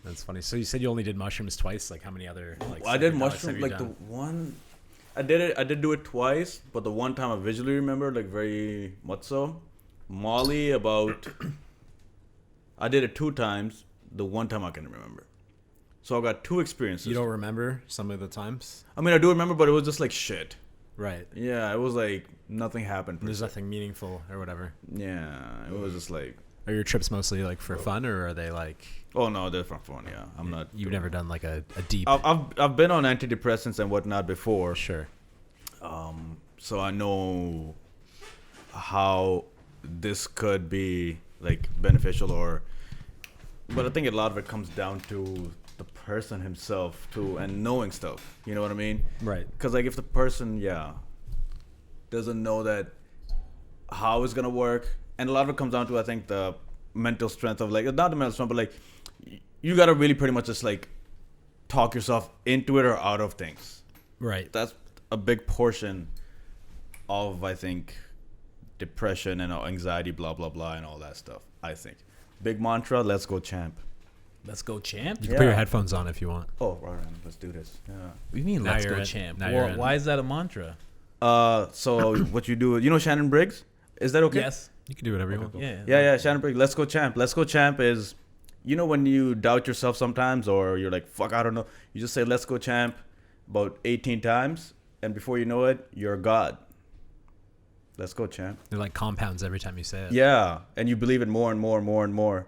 That's funny. So you said you only did mushrooms twice. Like how many other? Like I did psychedelics mushroom have you like done? the one. I did do it twice, but the one time I visually remember like very much so. Molly about. I did it 2 times. The one time I can remember. So I got 2 experiences. You don't remember some of the times? I mean, I do remember, but it was just like shit. Right. Yeah, it was like nothing happened. per There's se. nothing meaningful or whatever. Yeah, it was just like. Are your trips mostly like for fun, or are they like? Oh no, they're from fun. Yeah, I'm not. You've never done like a deep. I've been on antidepressants and whatnot before. Sure. So I know how this could be like beneficial or. But I think a lot of it comes down to the person himself too, and knowing stuff. You know what I mean? Right. Because like if the person, doesn't know that how it's gonna work, and a lot of it comes down to I think the mental strength of like not the mental strength, but like you gotta really pretty much just like talk yourself into it or out of things. Right. That's a big portion of I think depression and anxiety, blah blah blah, and all that stuff. I think big mantra. Let's go, champ. Let's go, champ. You can put your headphones on if you want. Oh, right, let's do this. Yeah. What do you mean, Now let's you're go, in. champ? Now you're Well, in. why is that a mantra? So what you do? You know Shannon Briggs? Is that okay? Yes. You can do whatever you want. Yeah. Yeah, Shannon Briggs. Let's go, champ. Let's go, champ is, you know, when you doubt yourself sometimes, or you're like, fuck, I don't know. You just say, let's go, champ, about 18 times, and before you know it, you're God. Let's go, champ. They're like compounds every time you say it. Yeah, and you believe it more and more and more and more,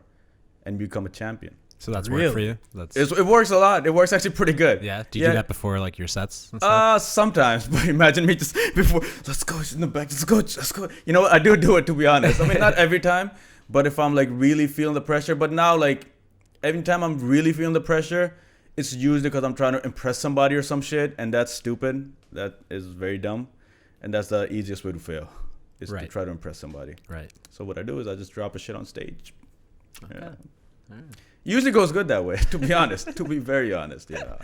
and become a champion. So that's Really? work for you. That's It works a lot. It works actually pretty good. yeah. Do you do that before like your sets and stuff? Sometimes, but imagine me just before. Let's go in the back. Let's go. You know what? I do it to be honest. I mean, not every time, but if I'm like really feeling the pressure. But now, like every time I'm really feeling the pressure, it's usually because I'm trying to impress somebody or some shit, and that's stupid. That is very dumb, and that's the easiest way to fail, is to Right. try to impress somebody. Right. So what I do is I just drop a shit on stage. Okay. Yeah. All right. Usually goes good that way. To be honest, to be very honest, yeah.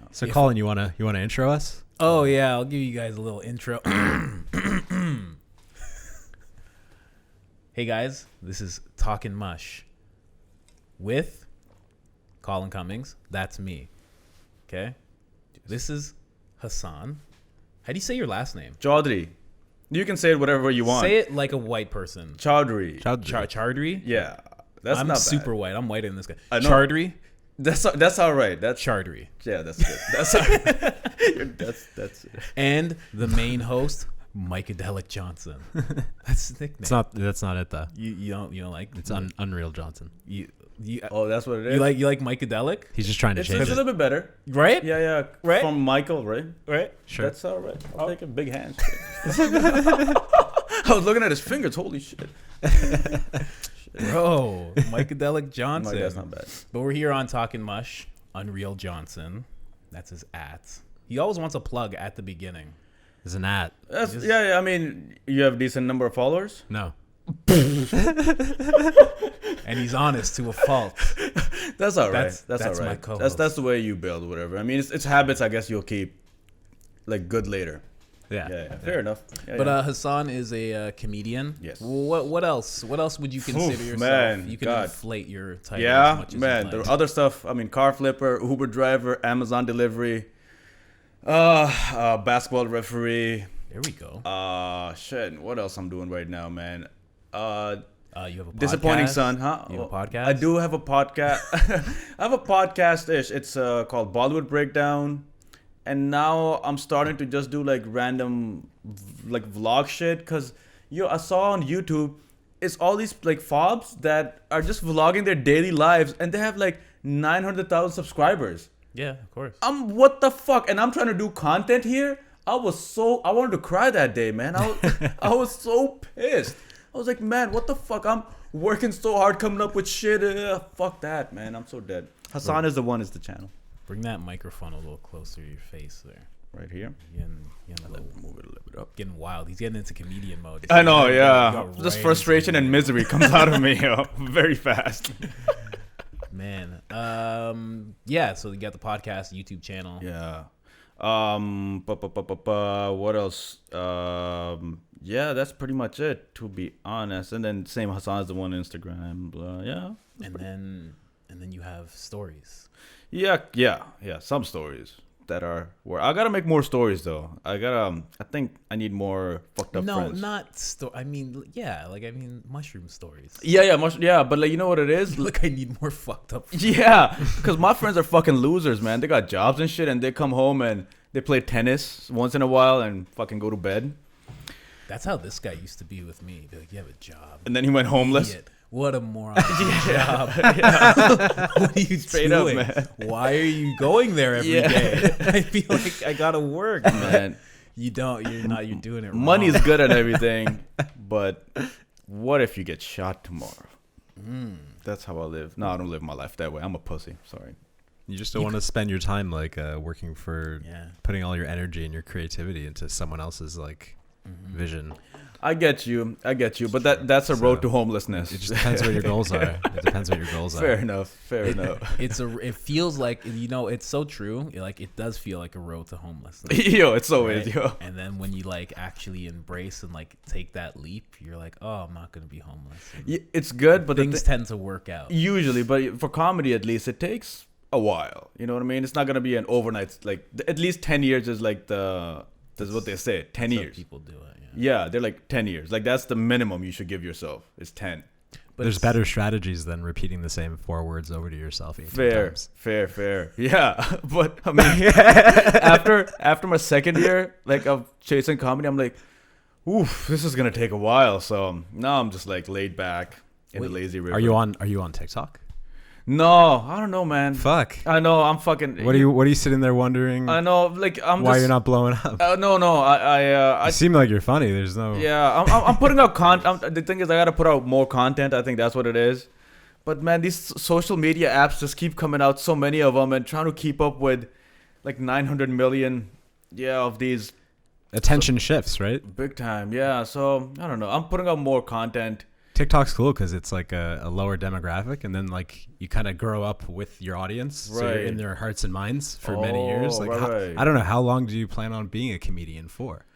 So Colin, you wanna intro us? Oh yeah, I'll give you guys a little intro. Hey guys, this is Talkin Mush with Colin Cummings. That's me. Okay. This is Hassan. How do you say your last name? Chaudhry. You can say it whatever you want. Say it like a white person. Chaudhry. Chaudhry. Yeah, that's I'm not super bad. white. I'm whiter than this guy. I know. Chaudhry. That's all right. That's Chaudhry. yeah, that's good. That's all right. that's And the main host, Micadelic Johnson. That's his nickname. It's not. That's not it though. You don't like It's Unreal Johnson. you Oh, that's what it is. you like Micadelic, He's just trying to it's change a it. little bit better. right? Yeah. Right. From Michael, right? Right. Sure. That's all right. I'll take a big hand. I was looking at his fingers. Holy shit. Bro, Micadelic Johnson. No, that's not bad. But we're here on Talkin Mush. Unreal Johnson. That's his at. He always wants a plug at the beginning. There's an at. That's yeah. I mean, you have a decent number of followers. No. And he's honest to a fault. That's all right. That's That's all my right. co-host. That's the way you build whatever. I mean, it's habits. I guess you'll keep like good later. Yeah. Yeah. Fair enough. Yeah, But yeah. Hassan is a comedian. Yes. What else? What else would you consider yourself? man, You can God. inflate your title as Yeah, much as man. you There like. are other stuff. I mean, car flipper, Uber driver, Amazon delivery, basketball referee. There we go. Shit. What else I'm doing right now, man? You have a podcast? Disappointing son, huh? You have a podcast? I do have a podcast. I have a podcast-ish. It's called Bollywood Breakdown. And now I'm starting to just do like random like vlog shit. Because I saw on YouTube, it's all these like fobs that are just vlogging their daily lives. And they have like 900,000 subscribers. Yeah, of course. What the fuck? And I'm trying to do content here. I wanted to cry that day, man. I was so pissed. I was like, man, what the fuck? I'm working so hard coming up with shit. Fuck that, man. I'm so dead. Hassan is the channel. Bring that microphone a little closer to your face there. Right here. Getting a little, Move it a little bit up. getting wild. He's getting into comedian mode. I know, He yeah. got Just right frustration into and misery comes out of me very fast. it. Man. Yeah, so you got the podcast, YouTube channel. Yeah. What else? Yeah, that's pretty much it, to be honest. And then same Hassan's the one on Instagram, blah, yeah. And then you have stories. Yeah. Some stories that are where I gotta make more stories though. I think I need more fucked up friends. I mean, yeah, like mushroom stories. Yeah, but like you know what it is? Look, I need more fucked up friends. Yeah, because my friends are fucking losers, man. They got jobs and shit, and they come home and they play tennis once in a while and fucking go to bed. That's how this guy used to be with me. Be like, you have a job. And then he went homeless. Idiot. What a moron. Job. What are you Straight doing? up, man. Why are you going there every day? I feel like I gotta work, Man. You don't. You're not. You're doing it wrong. Money's good at everything, but what if you get shot tomorrow? That's how I live. No, I don't live my life that way. I'm a pussy. Sorry. You just don't want to spend your time like working for putting all your energy and your creativity into someone else's like vision. I get you, but that's a road to homelessness. It just depends what your goals are. It depends what your goals Fair are. enough. It feels like, it's so true. Like it does feel like a road to homelessness. Yo, it's so right? is, yo. And then when you like actually embrace and like take that leap, you're like, oh, I'm not gonna be homeless. And It's good, but things tend to work out. usually, but for comedy at least, it takes a while. You know what I mean? It's not gonna be an overnight. Like at least 10 years is like that's what they say. 10 That's how years. people do it. Yeah, they're like 10 years. Like that's the minimum you should give yourself. Is 10. But There's better strategies than repeating the same 4 words over to yourself 18 times. Fair. Yeah, but I mean, after my second year, like of chasing comedy, I'm like, oof, this is gonna take a while. So now I'm just like laid back in the lazy river. Are you on TikTok? No, I don't know, man. Fuck. I know. I'm fucking. What are you sitting there wondering? I know. Like I'm. Why just, you're not blowing up? No. I You seem like you're funny. There's no. Yeah, I'm putting out content. The thing is, I gotta put out more content. I think that's what it is. But man, these social media apps just keep coming out. So many of them, and trying to keep up with like 900 million. Yeah, of these. Attention shifts, right? Big time. Yeah. So I don't know. I'm putting out more content. TikTok's cool because it's like a lower demographic, and then like you kind of grow up with your audience, so you're Right. in their hearts and minds for many years. Like, right. I don't know, how long do you plan on being a comedian for?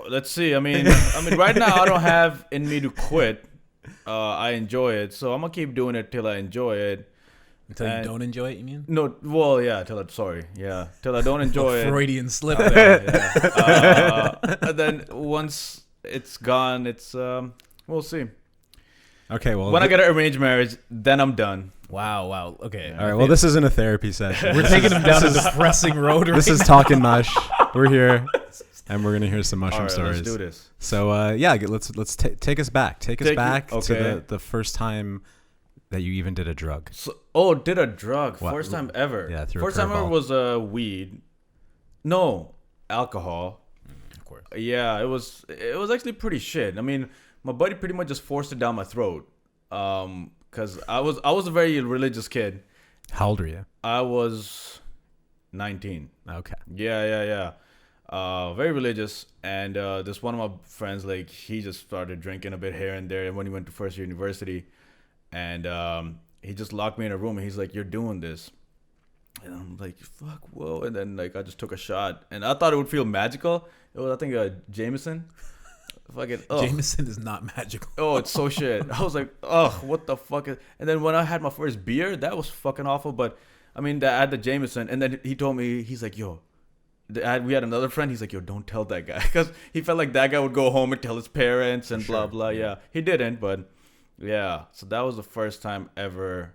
Let's see. I mean, right now I don't have in me to quit. I enjoy it, so I'm gonna keep doing it till I enjoy it. Until you don't enjoy it, you mean? No, well, yeah, till I don't enjoy it. Freudian slip there. And then once it's gone, it's we'll see. Okay, well, When I get an arranged marriage, then I'm done. Wow. Okay. all right. Well, this isn't a therapy session. We're taking him down a depressing road right This is Talkin Mush. We're here, and we're gonna hear some All mushroom right, stories. let's do this. So let's take us back. Take us back to the first time that you even did a drug. So, did a drug. What? First time ever. Yeah, through a First time ever curveball. was weed. No, alcohol. Of course. Yeah, it was actually pretty shit. I mean, my buddy pretty much just forced it down my throat. Cause I was a very religious kid. How old are you? I was 19. Okay. Yeah. Very religious, and this one of my friends, like, he just started drinking a bit here and there. And when he went to first year university, and he just locked me in a room, and he's like, "You're doing this," and I'm like, "Fuck, whoa!" And then like I just took a shot, and I thought it would feel magical. It was, I think, Jameson. Fucking Jameson is not magical. Oh, it's so shit. I was like, ugh, what the fuck is... And then when I had my first beer, that was fucking awful. But I mean, I had the Jameson, and then he told me, he's like, yo, we had another friend. He's like, yo, don't tell that guy, because he felt like that guy would go home and tell his parents and blah blah. Yeah, he didn't, but yeah. So that was the first time ever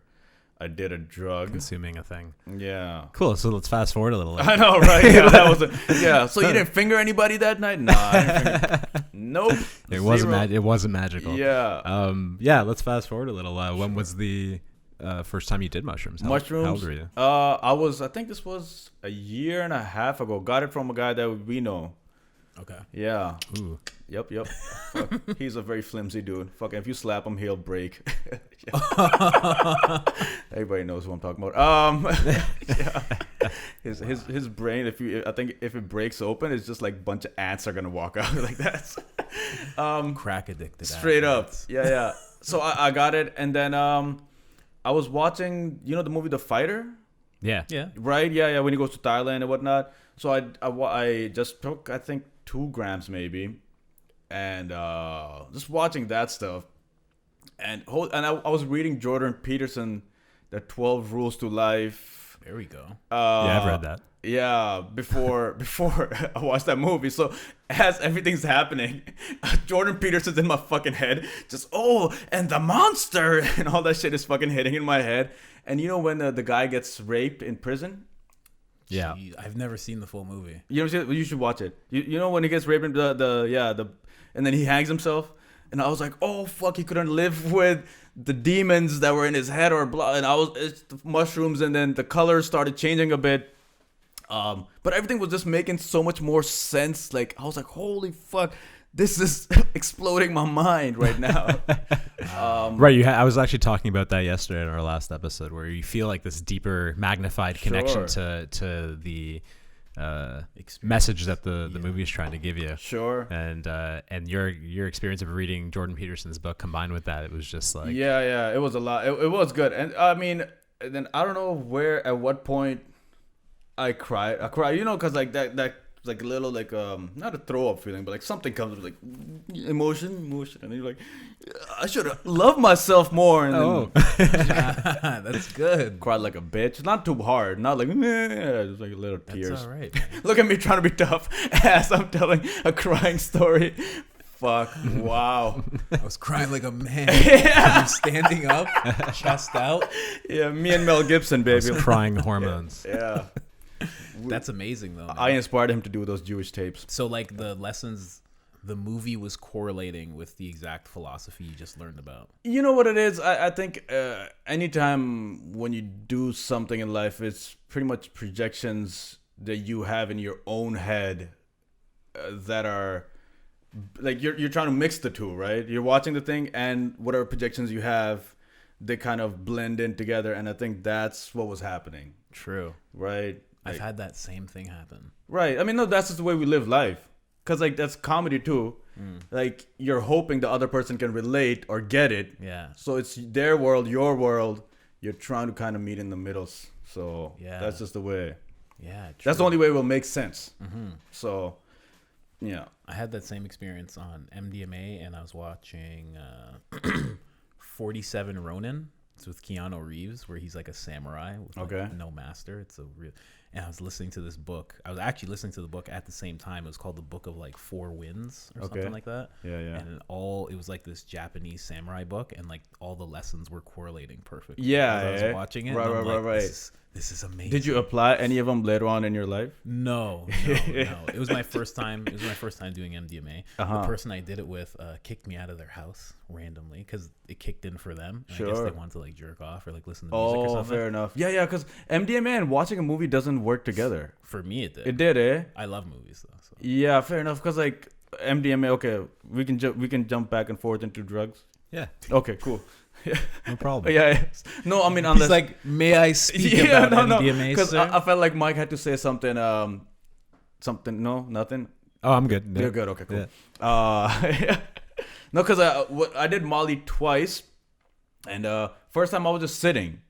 I did a drug. Consuming a thing. Yeah. Cool. So let's fast forward a little. I know, right? Yeah, that was yeah. So you didn't finger anybody that night? Nah. I didn't finger. Nope. It wasn't. It wasn't magical. Yeah. Yeah. Let's fast forward a little. When was the first time you did mushrooms? Mushrooms. How old were you? I think this was a year and a half ago. Got it from a guy that we know. Okay. Yeah. Ooh. Yep. Fuck. He's a very flimsy dude. Fucking, if you slap him, he'll break. Everybody knows who I'm talking about. Yeah. His brain, I think if it breaks open, it's just like a bunch of ants are gonna walk out like that. Crack addicted. Straight athletes. up. Yeah. So I got it, and then I was watching, the movie The Fighter. Yeah. Right? Yeah. When he goes to Thailand and whatnot. So I just took, I think, 2 grams maybe. and just watching that stuff, and I was reading Jordan Peterson, the 12 Rules to Life. There we go. Yeah, I've read that. Yeah, before I watched that movie. So as everything's happening, Jordan Peterson's in my fucking head. Just and the monster and all that shit is fucking hitting in my head. And you know when the guy gets raped in prison? Yeah, Jeez, I've never seen the full movie. You know, you should watch it. You know when he gets raped in and then he hangs himself. And I was like, oh fuck, he couldn't live with the demons that were in his head or blah. And it's the mushrooms, and then the colors started changing a bit. But everything was just making so much more sense. Like I was like, holy fuck, this is exploding my mind right now. Right. I was actually talking about that yesterday in our last episode, where you feel like this deeper, magnified connection to the message that the movie is trying to give you. Sure. And your experience of reading Jordan Peterson's book combined with that, it was just like it was a lot. It was good. And I mean, then I don't know at what point I cried, you know, because like that like a little like not a throw up feeling, but like something comes with like emotion, and then you're like, I should have loved myself more. And then That's good. cried like a bitch, not too hard, not like just like a little tears. That's all right, man. Look at me trying to be tough as I'm telling a crying story. Fuck. Wow. I was crying like a man. I'm standing up, chest out. Yeah, me and Mel Gibson, baby. crying hormones. Yeah. That's amazing, though, man. I inspired him to do those Jewish tapes. So, like, the lessons, the movie was correlating with the exact philosophy you just learned about. You know what it is? I think anytime when you do something in life, it's pretty much projections that you have in your own head that are like you're trying to mix the two, right? You're watching the thing, and whatever projections you have, they kind of blend in together. And I think that's what was happening. True. Right? I've had that same thing happen. Right. I mean, no, that's just the way we live life. Because, like, that's comedy, too. Like, you're hoping the other person can relate or get it. Yeah. So it's their world, your world. You're trying to kind of meet in the middle. So that's just the way. Yeah, true. That's the only way it will make sense. So, yeah. I had that same experience on MDMA, and I was watching 47 Ronin. It's with Keanu Reeves, where he's like a samurai with like no master. It's a real... And I was listening to this book. I was actually listening to the book at the same time. It was called The Book of like Four Winds or something like that. Yeah. And it was like this Japanese samurai book, and like all the lessons were correlating perfectly. Yeah. As I was watching it. Right. This is amazing. Did you apply any of them later on in your life? No. It was my first time. It was my first time doing MDMA. The person I did it with kicked me out of their house randomly because it kicked in for them. And I guess they wanted to like jerk off or like listen to music or something. Oh, fair enough. Yeah, because MDMA and watching a movie doesn't work together. For me, it did. It did, eh? I love movies though. So. Yeah, fair enough. Because like MDMA, okay, we can jump back and forth into drugs. Yeah. Okay, cool. No problem. Yeah. No, I mean, unless... He's like, may I speak about MDMA, because sir? I felt like Mike had to say something. No, nothing. Oh, I'm good. You're good. Okay, cool. Yeah. No, because I did Molly twice, and first time I was just sitting,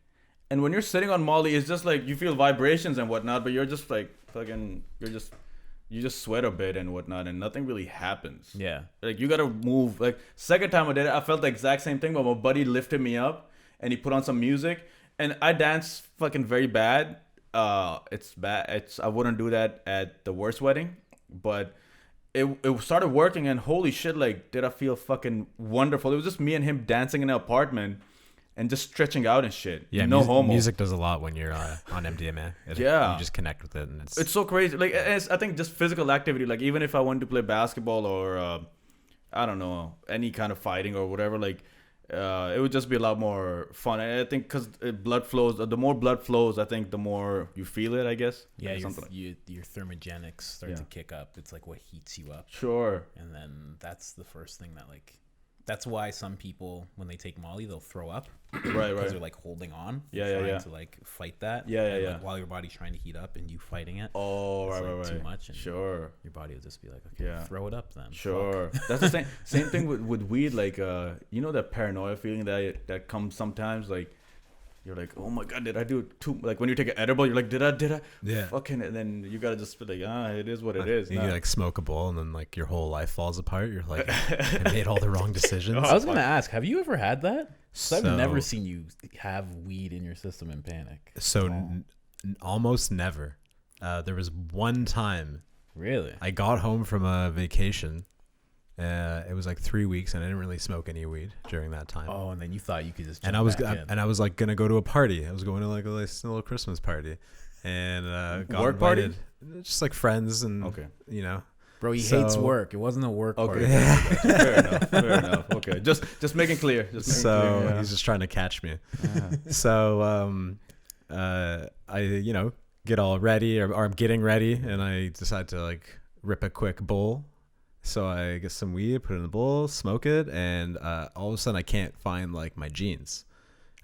and when you're sitting on Molly, it's just like you feel vibrations and whatnot, but you're just like fucking, you just sweat a bit and whatnot, and nothing really happens. Yeah. Like, you gotta move. Like, second time I did it, I felt the exact same thing, but my buddy lifted me up, and he put on some music, and I danced fucking very bad. It's bad. I wouldn't do that at the worst wedding, but it started working, and holy shit, like, did I feel fucking wonderful. It was just me and him dancing in an apartment, and just stretching out and shit. Yeah, no homo. Music does a lot when you're on MDMA. You just connect with it, and it's so crazy. Like, I think just physical activity. Like, even if I wanted to play basketball or I don't know, any kind of fighting or whatever, like it would just be a lot more fun. And I think because blood flows, the more blood flows, I think the more you feel it, I guess. Yeah, your thermogenics start to kick up. It's like what heats you up. Sure. And then that's the first thing that like. That's why some people, when they take Molly, they'll throw up. Right. Because they're like holding on. Yeah. To like fight that. Yeah. Like, while your body's trying to heat up and you fighting it. Oh, right. Too much. And sure. Your body will just be like, okay, throw it up then. Sure. That's the same thing with weed. Like, you know that paranoia feeling that comes sometimes. Like, you're like, oh my god, did I do too? Like when you take an edible, you're like, did I? Yeah. Fucking, and then you gotta just be like, it is what it is. You like smoke a bowl and then like your whole life falls apart. You're like, I made all the wrong decisions. I was gonna ask, have you ever had that? So I've So- never seen you have weed in your system and panic. So almost never. There was one time Really? I got home from a vacation. It was like 3 weeks, and I didn't really smoke any weed during that time. Oh, and then you thought you could just. And I was like gonna go to a party. I was going to like a little Christmas party, and got Work invited, party? just like friends and Okay. you know. Bro, he So- hates work. It wasn't a work party. Okay. Fair enough. Okay. Just making clear. So he's just trying to catch me. So I get all ready or I'm getting ready, and I decide to like rip a quick bowl. So I get some weed, put it in the bowl, smoke it, and all of a sudden I can't find like my jeans.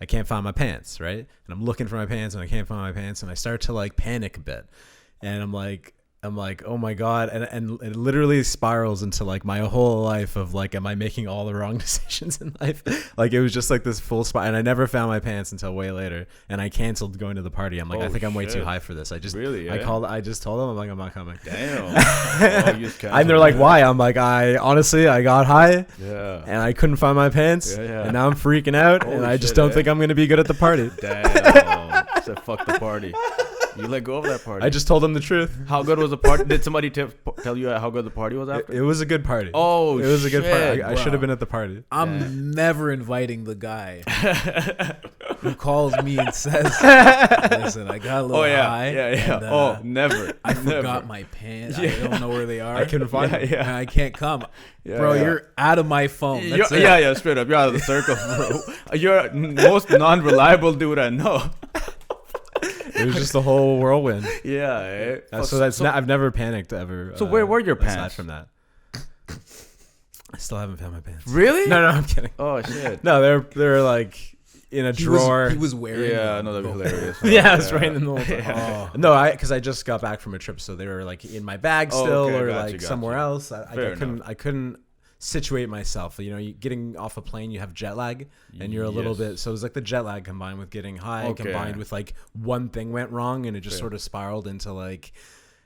I can't find my pants, right? And I'm looking for my pants and I can't find my pants, and I start to like panic a bit. And I'm like, oh my God. And it literally spirals into like my whole life of like, am I making all the wrong decisions in life? Like it was just like this full spot. And I never found my pants until way later. And I canceled going to the party. I'm like, I think I'm way too high for this. I just Really, yeah? I just told them, I'm like, I'm not coming. Damn. And they're like, why? I'm like, I got high Yeah. and I couldn't find my pants. Yeah. And now I'm freaking out. Holy and I just shit, don't eh? think I'm going to be good at the party. Damn. Said fuck the party. You let go of that party. I just told them the truth. How good was the party? Did somebody tell you how good the party was after? It was a good party. Oh, it was a good party. shit, I should bro. have been at the party. I'm never inviting the guy who calls me and says, "Listen, I got a little high. Yeah. And, Never. I Never. forgot my pants. I don't know where they are. I couldn't find them. And I can't come, Yeah, bro. yeah. You're out of my phone. That's it. Yeah, straight up. You're out of the circle, bro. You're most non-reliable dude I know. It was just a whole whirlwind. Yeah. I've never panicked ever. So where were your aside pants? from that? I still haven't found my pants. Really? No, I'm kidding. Oh shit. No, they're like in a drawer. He was wearing. Yeah, them no, that'd be the hilarious. Yeah, I was right in the whole time. Oh. No, because I just got back from a trip, so they were like in my bag Oh, still, okay, or gotcha, like gotcha. somewhere else. Fair I couldn't situate myself. You know, getting off a plane, you have jet lag, and you're a little Yes. bit. So it was like the jet lag combined with getting high, Okay. combined with like one thing went wrong, and it just Fair. sort of spiraled into like.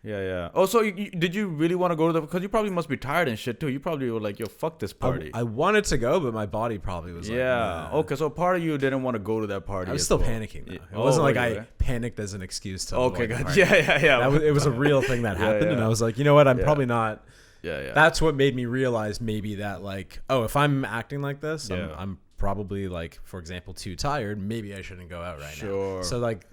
Yeah. Oh, so did you really want to go to the? Because you probably must be tired and shit too. You probably were like, yo, fuck this party. I wanted to go, but my body probably was like, yeah. nah. Okay, so part of you didn't want to go to that party. I was as still well. panicking though. Yeah. It wasn't like were I you? panicked as an excuse to. Okay, avoid the gotcha. party. Yeah. It was a real thing that Yeah, happened, and yeah. I was like, you know what? I'm Yeah. probably not. Yeah. That's what made me realize maybe that like, oh, if I'm acting like this, Yeah. I'm probably like, for example, too tired. Maybe I shouldn't go out right Sure. now. So like,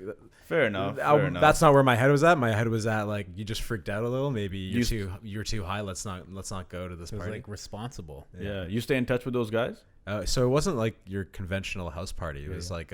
Fair enough. that's not where my head was at. My head was at like, you just freaked out a little. Maybe you're too high. Let's not go to this It was party. like responsible. Yeah. You stay in touch with those guys? So it wasn't like your conventional house party. It was Yeah. like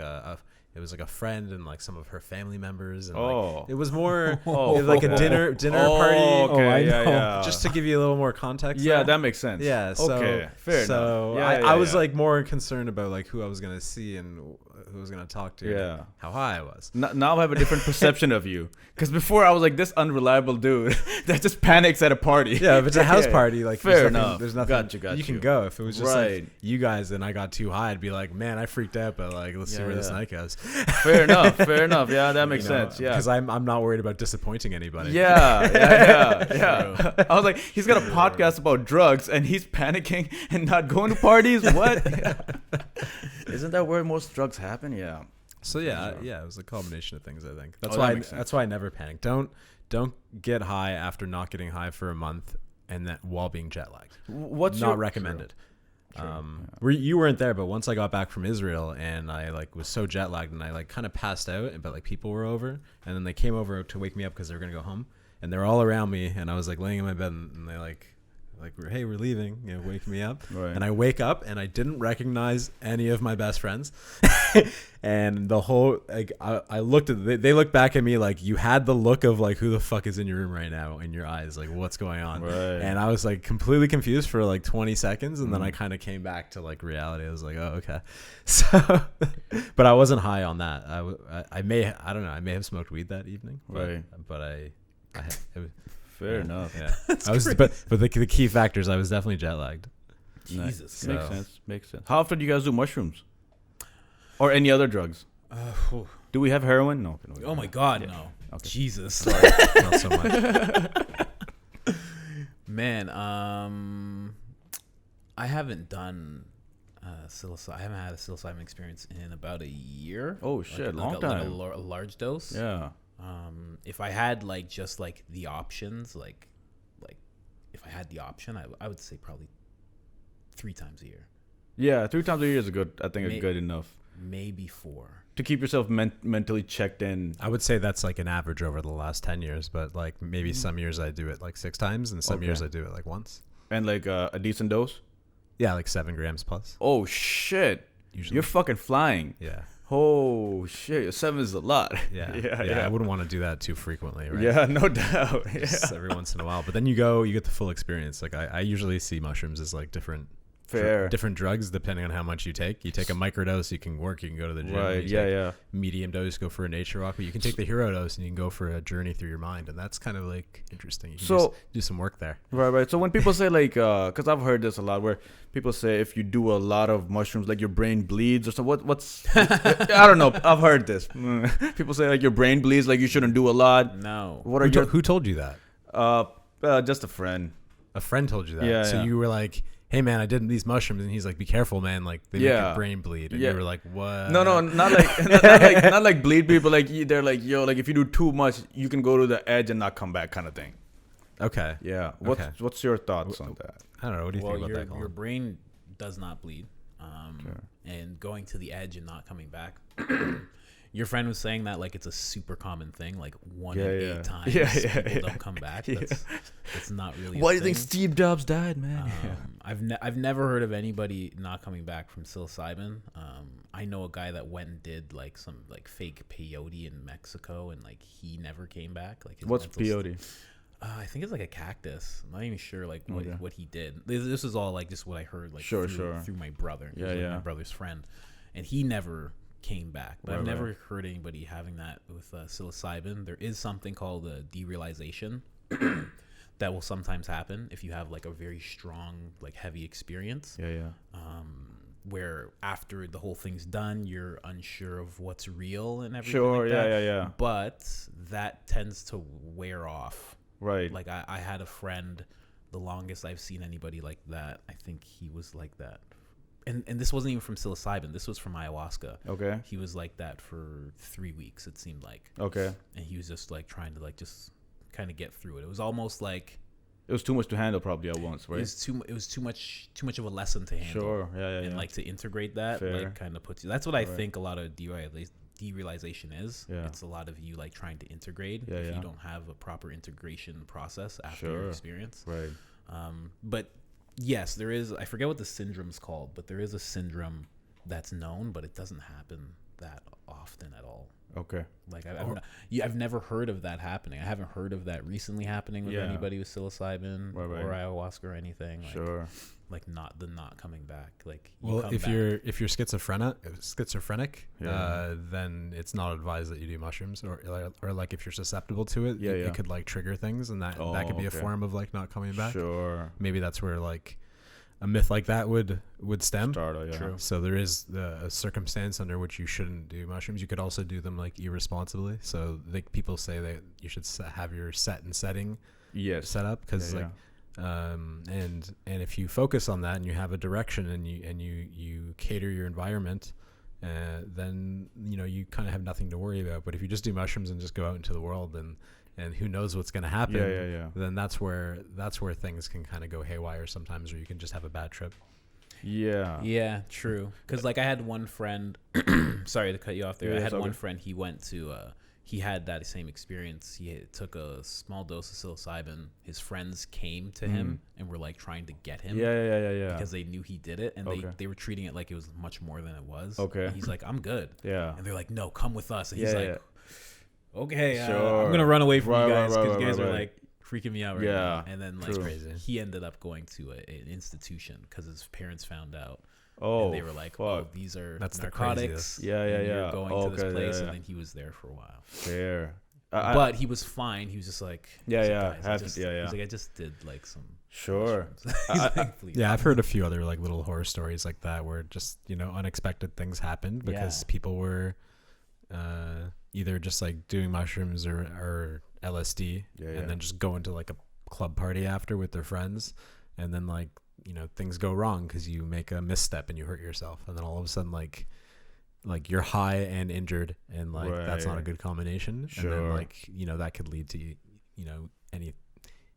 it was like a friend and like some of her family members. And Oh. like, it was more Oh. it was like a dinner party. Okay. I yeah. know. Yeah. Just to give you a little more context. Yeah, there. that makes sense. Yeah. So, okay. Fair so enough. I was like more concerned about like who I was gonna see and who I was gonna talk to. Yeah. And how high I was. Now I have a different perception of you. Because before I was like this unreliable dude that just panics at a party. Yeah, if it's a house Yeah. party, like Fair there's nothing, enough. There's nothing. Got you can you. go. If it was just Right. like you guys and I got too high, I'd be like, man, I freaked out, but like let's see Yeah, where this yeah. night goes. Fair enough. Yeah, that makes sense. Yeah. Because I'm not worried about disappointing anybody. Yeah. I was like, he's got a podcast about drugs and he's panicking and not going to parties. What? Isn't that where most drugs happen? Yeah. So it was a combination of things. I think that's Oh, why that makes sense. that's why I never panic. Don't get high after not getting high for a month and that while being jet lagged. What's not your recommended. True. You weren't there, but once I got back from Israel and I like was so jet lagged and I like kind of passed out, but like people were over and then they came over to wake me up because they were gonna go home and they were all around me and I was like laying in my bed and they like hey, we're leaving, wake me up. Right. And I wake up and I didn't recognize any of my best friends. And the whole like I looked at they looked back at me like you had the look of like who the fuck is in your room right now in your eyes, like what's going on. Right. And I was like completely confused for like 20 seconds and then I kind of came back to like reality. I was like, oh, okay. So but I wasn't high on that. I may have smoked weed that evening. Right. But it was, Fair enough. yeah. I was but the key factors, I was definitely jet lagged. Jesus. So- Makes sense. How often do you guys do mushrooms? Or any other drugs? Do we have heroin? No. Oh my God, Yeah. no. Okay. Jesus. Not so much. Man, I haven't done psilocybin. I haven't had a psilocybin experience in about a year. Oh shit, long a time. large dose. Yeah. If I had like just like the options, like if I had the option, I would say probably 3 times a year. Yeah, 3 times a year is good enough Maybe 4. to keep yourself mentally checked in. I would say that's like an average over the last 10 years, but like maybe some years I do it like 6 times and some years I do it like once. And like a decent dose. Yeah, like 7 grams plus. Oh shit! Usually. You're fucking flying. Yeah. Oh shit! 7 is a lot. Yeah. Yeah. I wouldn't want to do that too frequently, right? Yeah, no doubt. Just Yeah. every once in a while. But then you get the full experience. Like I usually see mushrooms as like different drugs depending on how much you take. You take a microdose, you can work, you can go to the gym. Right. You Yeah. take Yeah. medium dose, go for a nature walk, but you can take the hero dose and you can go for a journey through your mind, and that's kind of like interesting. You can So- do some work there. Right. So when people say like, because I've heard this a lot, where people say if you do a lot of mushrooms, like your brain bleeds or something. What's I don't know. I've heard this. People say like your brain bleeds, like you shouldn't do a lot. No. What are Who told you that? just a friend. A friend told you that. Yeah, So yeah. you were like, "Hey man, I did these mushrooms," and he's like, "Be careful, man! Like they make Yeah. your brain bleed." And Yeah. you were like, "What?" No, not like not like bleed people. Like they're like, yo, like if you do too much, you can go to the edge and not come back, kind of thing. Okay. Yeah. Okay. What's your thoughts on that? I don't know. What do you think about that, Colin? your brain does not bleed. Sure. And going to the edge and not coming back. Your friend was saying that like it's a super common thing, like 1 in 8 times people don't come back. That's not really. Why a do you think thing. Steve Jobs died, man? I've never heard of anybody not coming back from psilocybin. I know a guy that went and did like some like fake peyote in Mexico, and like he never came back. Like his What's mental peyote? I think it's like a cactus. I'm not even sure like what Okay. what he did. This is all like just what I heard like Sure. through my brother. He Yeah, was, like, yeah. my brother's friend, and he never came back. But I've Right, never heard anybody having that with psilocybin. There is something called a derealization that will sometimes happen if you have like a very strong like heavy experience. Yeah. Where after the whole thing's done, you're unsure of what's real and everything. Sure. like that. Yeah. But that tends to wear off. Right. Like I had a friend, the longest I've seen anybody like that. I think he was like that, and this wasn't even from psilocybin. This was from ayahuasca. Okay. He was like that for 3 weeks. It seemed like, Okay. and he was just like trying to like just kind of get through it. It was almost like It was too much to handle probably at once, right? it was too much of a lesson to handle. Sure. Yeah. And like to integrate that, Fair. like kind of puts you. That's what I Right. think a lot of derealization is. Yeah. It's a lot of you like trying to integrate Yeah, if yeah. you don't have a proper integration process after Sure. your experience. Right. But yes, there is. I forget what the syndrome's called, but there is a syndrome that's known, but it doesn't happen that often at all. Okay. Like I've never heard of that happening. I haven't heard of that recently happening with Yeah. anybody with psilocybin Right. or ayahuasca or anything. Like, Sure. like not coming back. Like you Well, come if back. you're schizophrenic, Yeah. then it's not advised that you do mushrooms, or like if you're susceptible to it, Yeah, it, yeah. it could like trigger things, and that could be a okay. form of like not coming back. Sure. Maybe that's where like a myth like that would stem. Starter. Yeah. True. So there is a circumstance under which you shouldn't do mushrooms. You could also do them like irresponsibly. So like people say that you should have your set and setting Yes. set up, because Yeah, and if you focus on that and you have a direction and you cater your environment, then you kind of have nothing to worry about. But if you just do mushrooms and just go out into the world and who knows what's going to happen, Yeah. then that's where things can kind of go haywire sometimes, or you can just have a bad trip. Yeah. Yeah, true. Because like I had one friend. Sorry to cut you off there. Yeah, I had it's all one good. friend. He went to. He had that same experience. He took a small dose of psilocybin. His friends came to him and were like trying to get him. Yeah. Because they knew he did it, and Okay. they were treating it like it was much more than it was. Okay. And he's like, I'm good. Yeah. And they're like, no, come with us. And he's Yeah, like, okay, Sure. I'm gonna run away from Right, you guys right, because right, you guys right, are right. like freaking me out right Yeah, now. And then like true. Crazy. he ended up going to an institution because his parents found out. Oh. And they were like, fuck. "Oh, these are That's the narcotics." craziest. Yeah. and You're going to this Okay, place, yeah. and then he was there for a while. Fair. But he was fine. He was just like, Yeah, he's yeah, like, "Guys, I have to- just-" yeah, yeah. He's like, I just did like some. Sure. mushrooms." He's like, "Please." Yeah, I've heard a few other like little horror stories like that where just unexpected things happened because Yeah. people were either just like doing mushrooms or LSD, and then just go into like a club party after with their friends, and then like things go wrong because you make a misstep and you hurt yourself, and then all of a sudden like you're high and injured, and like that's not a good combination. And then like that could lead to any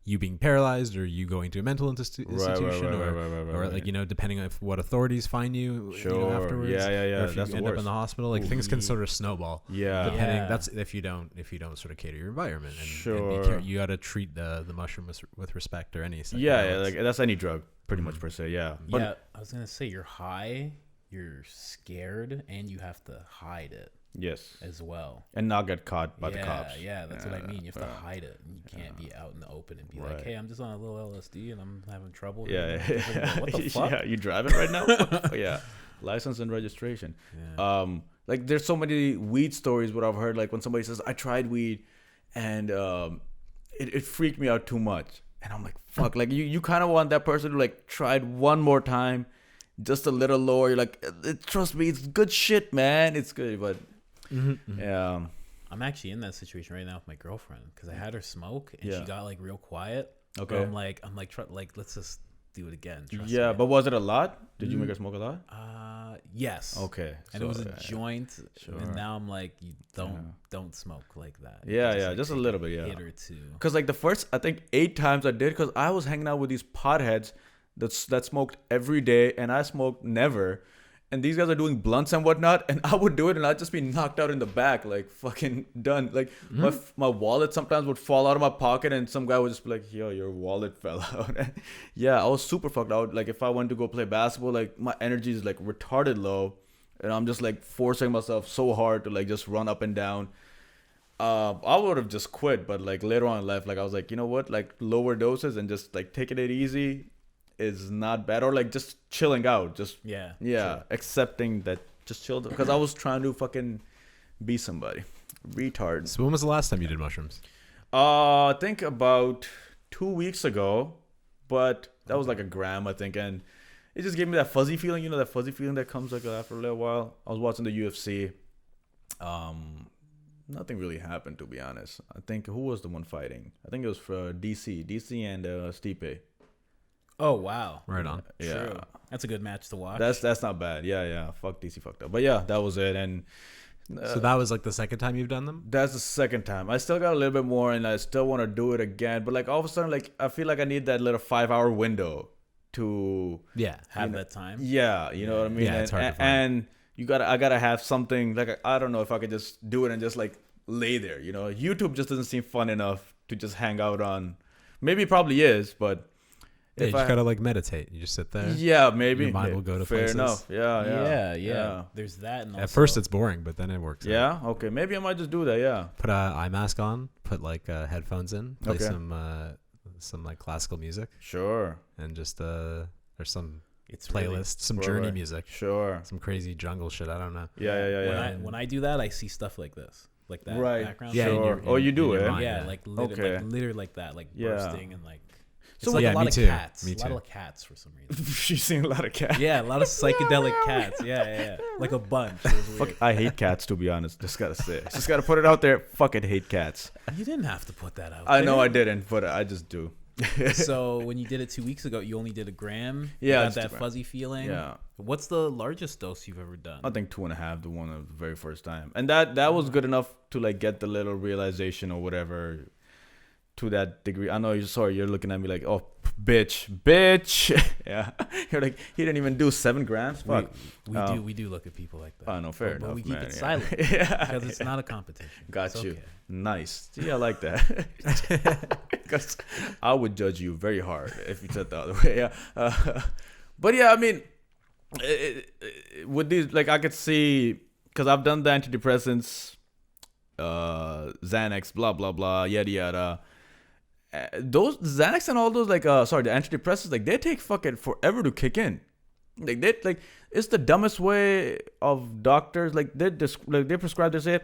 you being paralyzed, or you going to a mental institution, or like depending on what authorities find you, afterwards. Or if you end up in the hospital, like things can sort of snowball. Depending, that's if you don't sort of cater your environment, and you got to treat the mushroom with respect, or any. Like that's any drug, pretty much per se. But I was gonna say you're high, you're scared, and you have to hide it. Yes. As well. And not get caught by the cops. Yeah, that's what I mean. You have to hide it. You can't be out in the open and be like, hey, I'm just on a little LSD and I'm having trouble. What the fuck? Yeah, you driving right now? License and registration. Like there's so many weed stories what I've heard, like when somebody says, I tried weed and it freaked me out too much. And I'm like, fuck, like you kind of want that person to like try it one more time, just a little lower. You're like, trust me, it's good shit, man. It's good, but yeah, I'm actually in that situation right now with my girlfriend because I had her smoke and she got like real quiet. Okay, but I'm like, let's just do it again. Trust me. But was it a lot? Did you make her smoke a lot? Yes. Okay, and it was a joint. And now I'm like, you don't smoke like that. Just a little bit. Hit or two. Because like the first, I think 8 times I did, because I was hanging out with these potheads that smoked every day, and I smoked never. And these guys are doing blunts and whatnot, and I would do it, and I'd just be knocked out in the back, like fucking done. Like my wallet sometimes would fall out of my pocket, and some guy would just be like, "Yo, your wallet fell out." I was super fucked out. Like if I went to go play basketball, like my energy is like retarded low, and I'm just like forcing myself so hard to like just run up and down. I would have just quit, but like later on in life, like I was like, you know what, like lower doses and just like taking it easy is not bad, or like just chilling out, just accepting that, just chill, because I was trying to fucking be somebody retard. So when was the last time you did mushrooms? I think about 2 weeks ago, but that was like a gram, I think, and it just gave me that fuzzy feeling, that fuzzy feeling that comes like after a little while. I was watching the UFC. Nothing really happened, to be honest. I think, who was the one fighting? I think it was for DC and Stipe. Oh wow! Right on. Yeah, true. That's a good match to watch. That's not bad. Yeah. Fuck DC, fucked up. But yeah, that was it. And so that was like the second time you've done them. That's the second time. I still got a little bit more, and I still want to do it again. But like all of a sudden, like I feel like I need that little 5-hour window to have that time. Yeah, you know what I mean. Yeah, it's hard to find. And I gotta have something like, I don't know if I could just do it and just like lay there. YouTube just doesn't seem fun enough to just hang out on. Maybe it probably is, but. Yeah, you just gotta like meditate. You just sit there. Yeah, maybe. Your mind will go to fair places. Enough. Yeah. There's that. And also, at first it's boring, but then it works. Yeah. Okay. Maybe I might just do that. Yeah. Put a eye mask on. Put like headphones in. Play some like classical music. Sure. And just there's some playlist, really, some journey music. Sure. Some crazy jungle shit. I don't know. Yeah. When I do that, I see stuff like this. Like that background. Yeah. Sure. You do it. Mind, like literally like that, like bursting and like. So like a lot of cats. Me too. A lot of cats for some reason. She's seen a lot of cats. Yeah, a lot of psychedelic cats. Yeah. Like a bunch. Fuck, I hate cats, to be honest. Just gotta say. Just gotta put it out there. Fucking hate cats. You didn't have to put that out I know I didn't, but I just do. So when you did it 2 weeks ago, you only did a gram? Yeah. You got that fuzzy feeling? Yeah. What's the largest dose you've ever done? I think 2.5, the one of the very first time. And that was good enough to like get the little realization or whatever to that degree. I know you're looking at me like, oh, bitch. Yeah. You're like, he didn't even do 7 grams. Fuck. We do look at people like that. I know, fair enough. But we keep it yeah. silent because it's not a competition. Got it's you. Okay. Nice. See, I like that. Because I would judge you very hard if you said the other way. Yeah. But yeah, I mean, with these, like I could see, because I've done the antidepressants, Xanax, blah blah blah, yada yada. Those Xanax and all those, like the antidepressants, like they take fucking forever to kick in. Like it's the dumbest way of doctors. Like they prescribe, they say,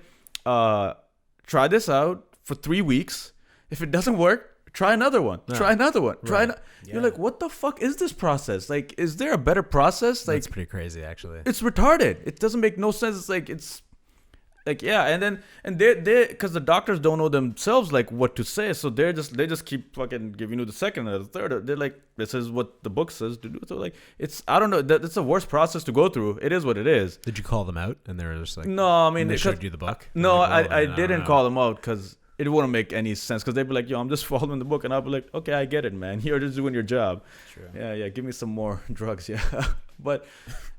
try this out for 3 weeks. If it doesn't work, try another one. Yeah. Try another one. Right. You're like, what the fuck is this process? Like, is there a better process? Like, that's pretty crazy, actually. It's retarded. It doesn't make no sense. It's like Like yeah, and they because the doctors don't know themselves like what to say, so they just keep fucking giving you the second or the third. They're like, this is what the book says to do. So like it's I don't know, that's the worst process to go through. It is what it is. Did you call them out and they were just like, no, I mean they showed you the book? No, Like, well, I don't didn't know. call them out because it wouldn't make any sense. Because they'd be like, yo, I'm just following the book, and I'll be like, okay, I get it, man. You're just doing your job. True. Yeah, give me some more drugs, yeah. But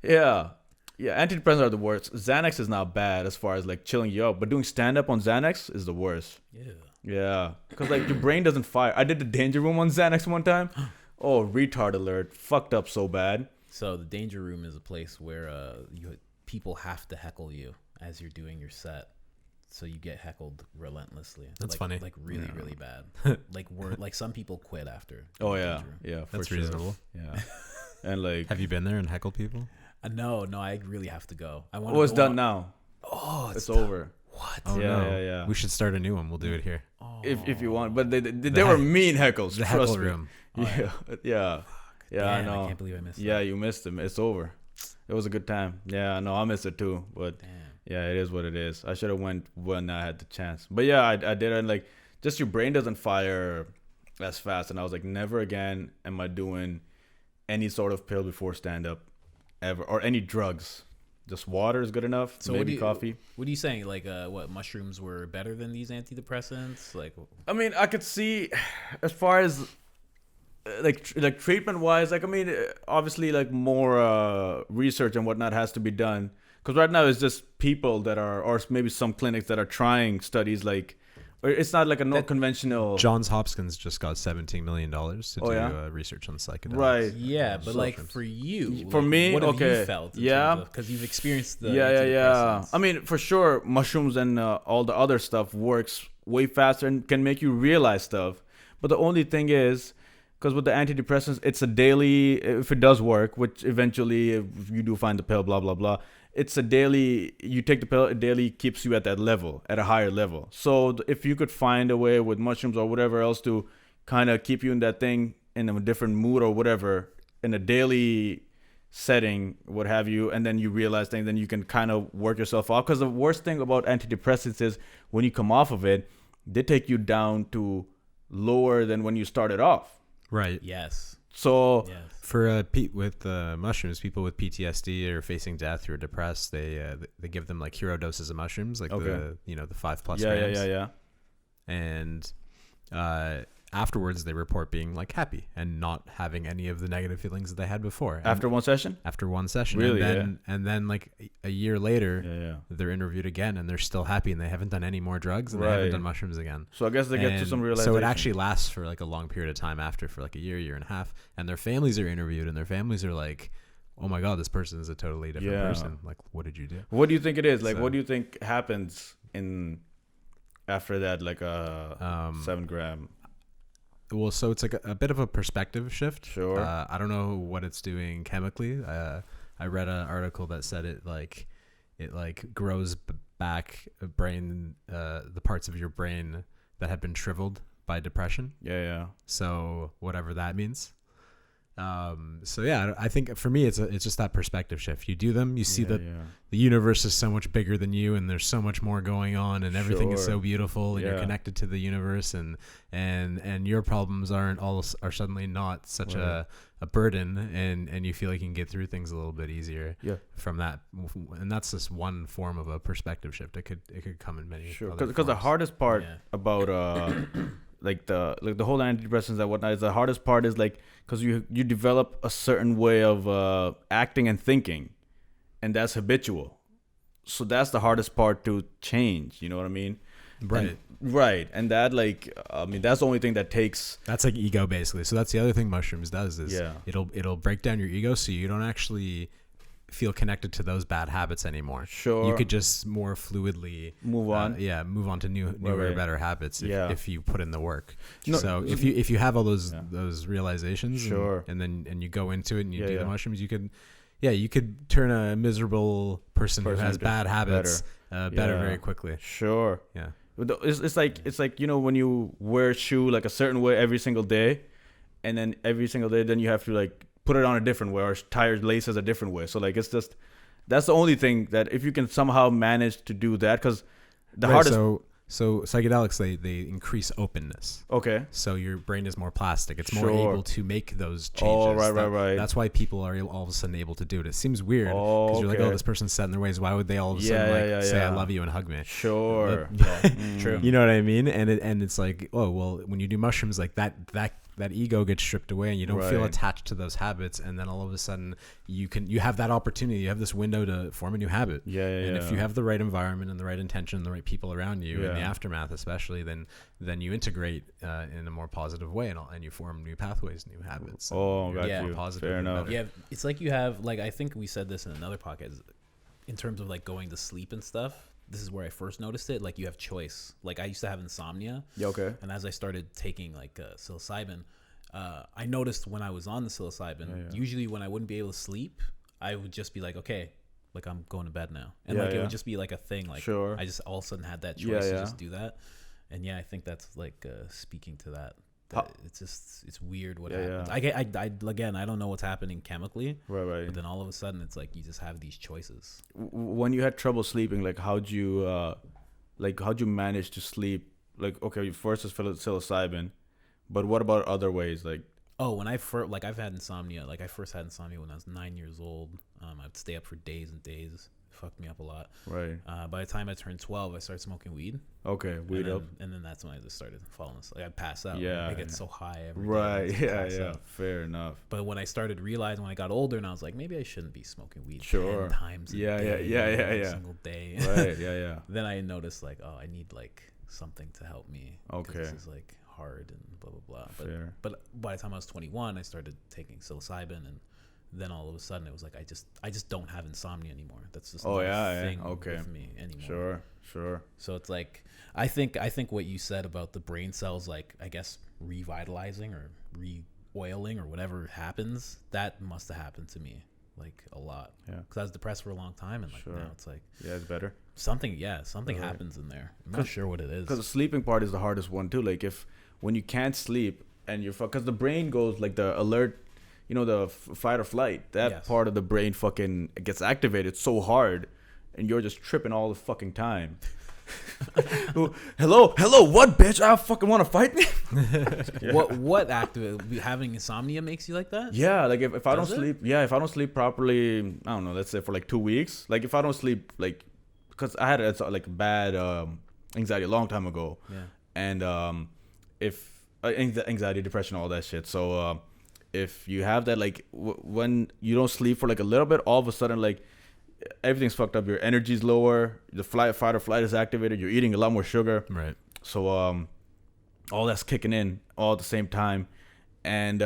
yeah. Yeah, antidepressants are the worst. Xanax is not bad as far as like chilling you out, but doing stand up on Xanax is the worst. Yeah. Yeah, because like your brain doesn't fire. I did the danger room on Xanax one time. Oh, retard alert! Fucked up so bad. So the danger room is a place where people have to heckle you as you're doing your set, so you get heckled relentlessly. That's funny. Like really bad. Like some people quit after. Oh the yeah, danger room. yeah, for That's sure. reasonable. Yeah, and like, Have you been there and heckled people? No, I really have to go. I want. oh, it's done now. Oh, It's over. What? Oh Yeah, no. yeah. We should start a new one. We'll do it here. Oh. If you want, but they were mean heckles. The Trust heckle me. room. Yeah, yeah, yeah. I Damn, know. I can't believe I missed Yeah, that. you missed him. It's over. It was a good time. Yeah, no, I missed it too. But Damn. yeah, it is what it is. I should have went when I had the chance. But yeah, I did it. And like, just your brain doesn't fire as fast. And I was like, never again am I doing any sort of pill before stand up, ever, or any drugs. Just water is good enough. So maybe coffee. What are you saying? Like, what mushrooms were better than these antidepressants? Like, I mean, I could see as far as like treatment wise, like I mean, obviously like more research and whatnot has to be done, because right now it's just people that are, or maybe some clinics that are trying studies like, or it's not like a conventional. Johns Hopkins just got $17 million to Oh, do yeah? Research on psychedelics. Right. yeah, but like Mushrooms. for you, For like, me, what have okay, you felt? yeah. Because you've experienced the Yeah. antidepressants. I mean, for sure, mushrooms and all the other stuff works way faster and can make you realize stuff. But the only thing is, because with the antidepressants, it's a daily, if it does work, which eventually, if you do find the pill, blah, blah, blah, it's a daily, you take the pill, it daily keeps you at that level, at a higher level. So if you could find a way with mushrooms or whatever else to kind of keep you in that thing, in a different mood or whatever, in a daily setting, what have you, and then you realize things, then you can kind of work yourself off. Because the worst thing about antidepressants is when you come off of it, they take you down to lower than when you started off. Right. Yes. So Yes. For with mushrooms, people with PTSD or facing death or depressed, they give them like hero doses of mushrooms, like Okay. the 5+ yeah, grams. yeah. And afterwards, they report being like happy and not having any of the negative feelings that they had before. And After one session? after one session, Really, and then like a year later, Yeah. they're interviewed again and they're still happy and they haven't done any more drugs and they Right. haven't done mushrooms again. So I guess they get to And some realization. so it actually lasts for like a long period of time after, for like a year and a half, and their families are interviewed and their families are like, oh my god, this person is a totally different Yeah. person. Like, what did you do? What do you think it is? Like, So- what do you think happens in after that? Like a 7 gram. Well, so it's like a bit of a perspective shift. Sure. I don't know what it's doing chemically. I read an article that said it grows back the parts of your brain that had been shriveled by depression. Yeah. So whatever that means. So yeah, I think for me it's just that perspective shift. You do them, you see that the universe is so much bigger than you, and there's so much more going on, and everything is so Sure. beautiful, and you're Yeah. connected to the universe, and your problems are suddenly not such Right. a burden, and you feel like you can get through things a little bit easier. Yeah. From that, and that's just one form of a perspective shift. It could come in many. Sure. other Because the forms. hardest part Yeah. about like the whole antidepressants and whatnot is the hardest part is like because you develop a certain way of acting and thinking, and that's habitual. So that's the hardest part to change. You know what I mean? Right. Right. And that that's the only thing that takes. That's like ego, basically. So that's the other thing mushrooms does is Yeah. it'll break down your ego, so you don't actually feel connected to those bad habits anymore. Sure. You could just more fluidly Move on. move on to newer, Right. better habits if you put in the work. No, So if you have all those Yeah. those realizations, Sure. and then you go into it and you Yeah, do the yeah. mushrooms, you could turn a miserable person who has into bad habits better Yeah. very quickly. Sure. Yeah. It's like when you wear a shoe like a certain way every single day, and then every single day then you have to like put it on a different way, or tie your laces a different way. So like it's just That's the only thing that if you can somehow manage to do that, because the Right, hardest. So psychedelics they increase openness. Okay. So your brain is more plastic. It's more Sure. able to make those changes. Oh, right. That's why people are all of a sudden able to do it. It seems weird Oh, because you're like, okay. oh, this person's set in their ways. Why would they all of a sudden say I love you and hug me? Sure. True. You know what I mean? And it's like, oh well, when you do mushrooms, like that ego gets stripped away, and you don't feel Right. attached to those habits. And then all of a sudden, you have that opportunity. You have this window to form a new habit. And if you have the right environment and the right intention, and the right people around you, in the aftermath especially, then you integrate in a more positive way, and you form new pathways, new habits. Oh, got Yeah. you. Positive Fair and enough. better. Yeah, it's like you have like I think we said this in another podcast in terms of like going to sleep and stuff. This is where I first noticed it. Like you have choice. Like I used to have insomnia. Yeah, okay. And as I started taking like psilocybin, I noticed when I was on the psilocybin, usually when I wouldn't be able to sleep, I would just be like, okay, like I'm going to bed now, and it would just be like a thing. Like Sure. I just all of a sudden had that choice to just do that, and I think that's like speaking to that. It's weird what happens. I again, I don't know what's happening chemically, Right. but then all of a sudden it's like you just have these choices. When you had trouble sleeping, like how'd you manage to sleep? Like, okay, first is psilocybin, but what about other ways? Like, Oh, when I first I've had insomnia. Like I first had insomnia when I was 9 years old. I'd stay up for days and days. It fucked me up a lot. right. By the time I turned 12, I started smoking weed. Okay, weed up. And then that's when I just started falling asleep. Like I'd pass out. Yeah, I get so high every day. Right. I'd just Yeah. pass Yeah. out. Fair enough. But when I started realizing when I got older, and I was like, maybe I shouldn't be smoking weed Sure. 10 times a Yeah, day. Every single day. Right. Yeah. Then I noticed like, oh, I need like something to help me. 'Cause Okay. This is like hard and blah blah blah. Fair. But by the time I was 21, I started taking psilocybin, and then all of a sudden it was like I just don't have insomnia anymore. That's just not a thing Okay. with me anymore. Sure. So it's like I think what you said about the brain cells, like I guess revitalizing or re-oiling or whatever happens, that must have happened to me like a lot. Yeah. Because I was depressed for a long time, and like Sure. now it's like Yeah, it's better. something happens in there. I'm not sure what it is. Because the sleeping part is the hardest one too. Like when you can't sleep and you're because the brain goes like the alert, the fight or flight. That part of the brain fucking gets activated so hard, and you're just tripping all the fucking time. Hello, what, bitch? I fucking want to fight me. What having insomnia makes you like that? Yeah, like if I don't Does it? sleep, if I don't sleep properly, I don't know, let's say for like 2 weeks, like if I don't sleep, like, because I had like bad anxiety a long time ago, and if anxiety, depression, all that shit. So if you have that, like when you don't sleep for like a little bit, all of a sudden like everything's fucked up. Your energy's lower, the fight or flight is activated. You're eating a lot more sugar, Right. so all that's kicking in all at the same time, and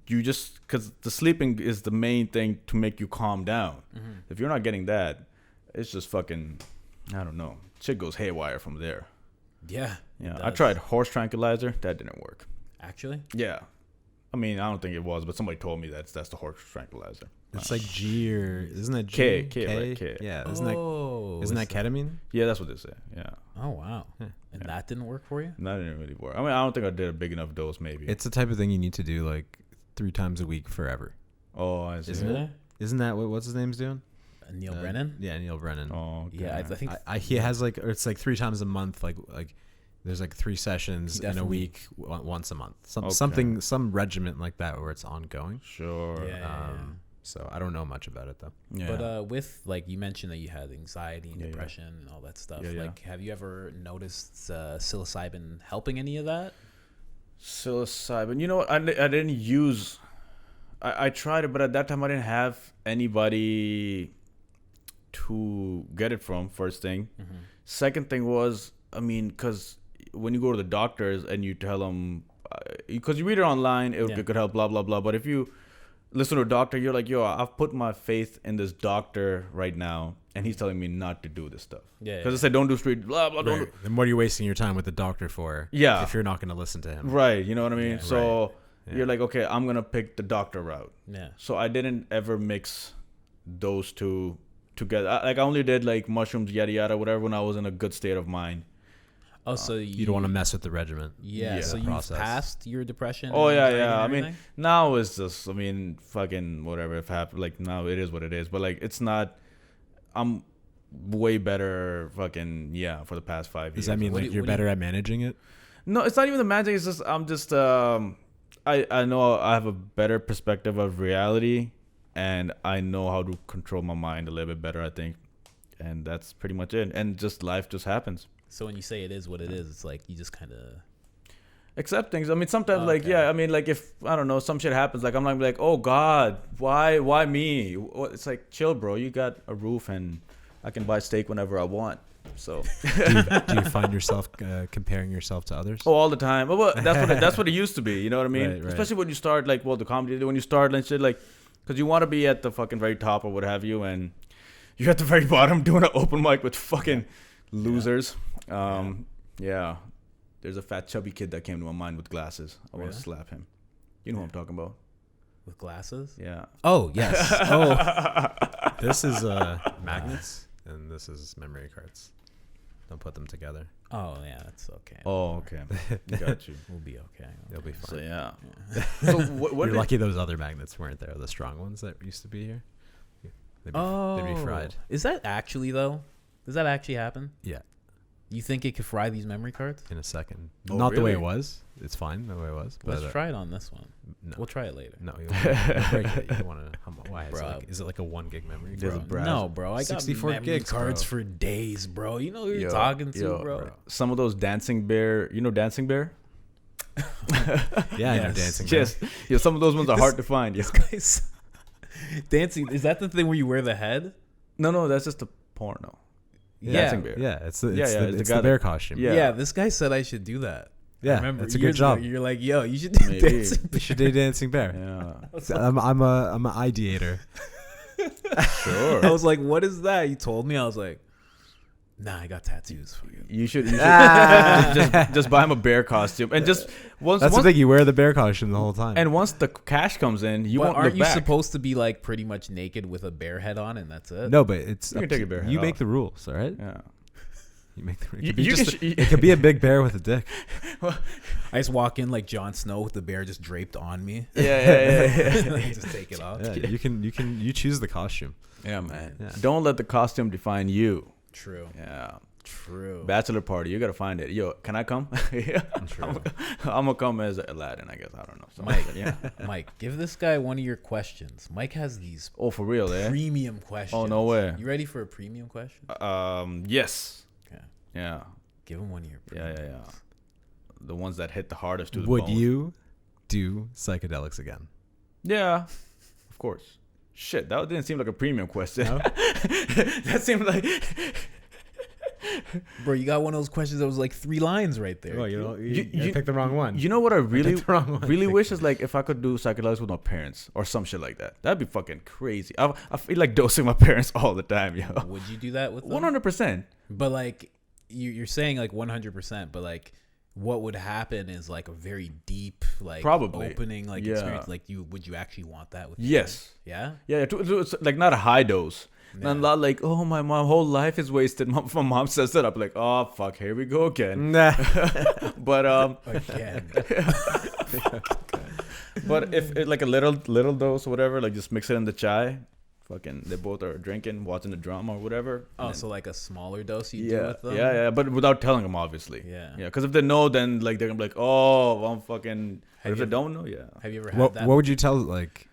you just because the sleeping is the main thing to make you calm down. If you're not getting that, it's just fucking, I don't know, shit goes haywire from there. Yeah. I tried horse tranquilizer, that didn't work. Actually? Yeah, I mean, I don't think it was, but somebody told me that's the horse tranquilizer. It's like G or isn't it K, G? right, K. Yeah, Oh, isn't that ketamine? Yeah, that's what they say. Yeah, Oh wow. And that didn't work for you? that didn't really work. I mean, I don't think I did a big enough dose. Maybe. It's the type of thing you need to do like 3 times a week forever. Oh, I see. Isn't it? Isn't that what's his name's doing? Neil Brennan? Yeah, Neil Brennan. Oh, okay. Yeah, I think He has like, or it's like 3 times a month. Like there's like 3 sessions in a Definitely. week, once a month. Okay. Some regiment like that where it's ongoing. Sure. Yeah. So I don't know much about it though. Yeah. But with like you mentioned that you had anxiety and Yeah. depression and all that stuff. Yeah. Like, have you ever noticed psilocybin helping any of that? Psilocybin. You know what? I didn't use. I tried it, but at that time I didn't have anybody to get it from. First thing. Second thing was, I mean, because when you go to the doctors and you tell them, because you read it online, it could help, blah blah blah. But if you listen to a doctor, you're like, yo, I've put my faith in this doctor right now, and he's telling me not to do this stuff. Yeah. Because I said don't do street, blah blah. Don't do. Then what are you wasting your time with the doctor for? Yeah. If you're not going to listen to him. Right. You know what I mean? Yeah. So Yeah. you're like, okay, I'm gonna pick the doctor route. Yeah. So I didn't ever mix those two together. I only did like mushrooms, yada yada, whatever, when I was in a good state of mind. Oh, so you don't want to mess with the regimen. Yeah, so you've passed your depression. Oh yeah. I mean, now it's just, I mean, fucking whatever. If happened, like now it is what it is. But like, it's not. I'm way better. Fucking yeah. For the past 5 years. Does that mean like you're better at managing it? No, it's not even the managing. It's just I'm just. I know I have a better perspective of reality, and I know how to control my mind a little bit better, I think, and that's pretty much it. And just life just happens. So when you say it is what it is, it's like you just kind of accept things. I mean, sometimes like I mean, like if I don't know, some shit happens, like I'm not like, oh God, why me? It's like, chill, bro. You got a roof, and I can buy steak whenever I want. So do you find yourself comparing yourself to others? Oh, all the time. Well, that's what it used to be. You know what I mean? Right. Especially when you start like, well, the comedy, when you start and shit, like, because you want to be at the fucking very top or what have you, and you're at the very bottom doing an open mic with fucking losers. Yeah. There's a fat chubby kid that came to my mind with glasses. I want to slap him. You know who I'm talking about? With glasses? Yeah. Oh yes. Oh, this is magnets and this is memory cards. Don't put them together. Oh yeah, that's okay. Oh okay. Got you. We'll be okay. You'll be fine. So yeah. So what you're lucky those other magnets weren't there. The strong ones that used to be here. They'd be fried. Is that actually though? Does that actually happen? Yeah. You think it could fry these memory cards? In a second. Oh, Not really? the way it was. It's fine the way it was. Let's try it on this one. No. We'll try it later. No, you break it. You want to? Why? Is it like a 1 gig memory? Bro, no, bro. I got 64 memory gigs, cards bro. for days, bro. You know who you're talking to, bro. Some of those Dancing Bear. You know Dancing Bear? Yeah, I know Dancing Bear. Yes. Yeah, some of those ones are hard to find. This guy's dancing. Is that the thing where you wear the head? No, that's just a porno. Yeah. Dancing Bear. Yeah, it's the bear costume. Yeah. This guy said I should do that. Yeah, remember that's a good job. You're like, yo, you should do Dancing Bear. You should do Dancing Bear. Yeah. I'm an ideator. Sure. I was like, what is that? You told me. I was like, nah, I got tattoos for you. You should just buy him a bear costume and just once. That's the thing. You wear the bear costume the whole time. And once the cash comes in, you won't aren't look you back. supposed to be like pretty much naked with a bear head on and that's it? No, but it's You can take a bear head You make off. the rules, all right? Yeah. You make the. You It could be a big bear with a dick. I just walk in like Jon Snow with the bear just draped on me. Yeah. Just take it off. Yeah, you choose the costume. Yeah, man. Yeah. Don't let the costume define you. True. Yeah. True. Bachelor party, you gotta find it. Yo, can I come? Yeah. True. I'm gonna come as Aladdin, I guess. I don't know. Mike, yeah. Mike, give this guy one of your questions. Mike has these Oh, for real, eh? premium questions. Oh, no way. You ready for a premium question? Yes. Okay. Yeah. Give him one of your premiums. Yeah. The ones that hit the hardest to the Would bone. you do psychedelics again? Yeah. Of course. Shit, that didn't seem like a premium question. No? That seemed like Bro, you got one of those questions that was like 3 lines right there. Oh, you picked the wrong one. You know what I really one. wish is like if I could do psychedelics with my parents or some shit like that. That'd be fucking crazy. I feel like dosing my parents all the time, yo. Would you do that with them? 100%. But like you're saying like 100%, but like what would happen is like a very deep like Probably. opening like Yeah. experience. Like would you actually want that with Yes. your parents? Yeah, it's like not a high dose. Yeah. And not like, oh, my whole life is wasted. My mom says that. I'm like, oh, fuck, here we go again. Nah. But Again. but if it, like a little dose or whatever, like just mix it in the chai. Fucking, they both are drinking, watching the drama or whatever. Oh, so like a smaller dose you do Yeah, with them? yeah, but without telling them, obviously. Yeah. Yeah, because if they know, then like they're gonna be like, oh, I'm fucking. But if they you- don't know, yeah. Have you ever had What that? would you tell, like,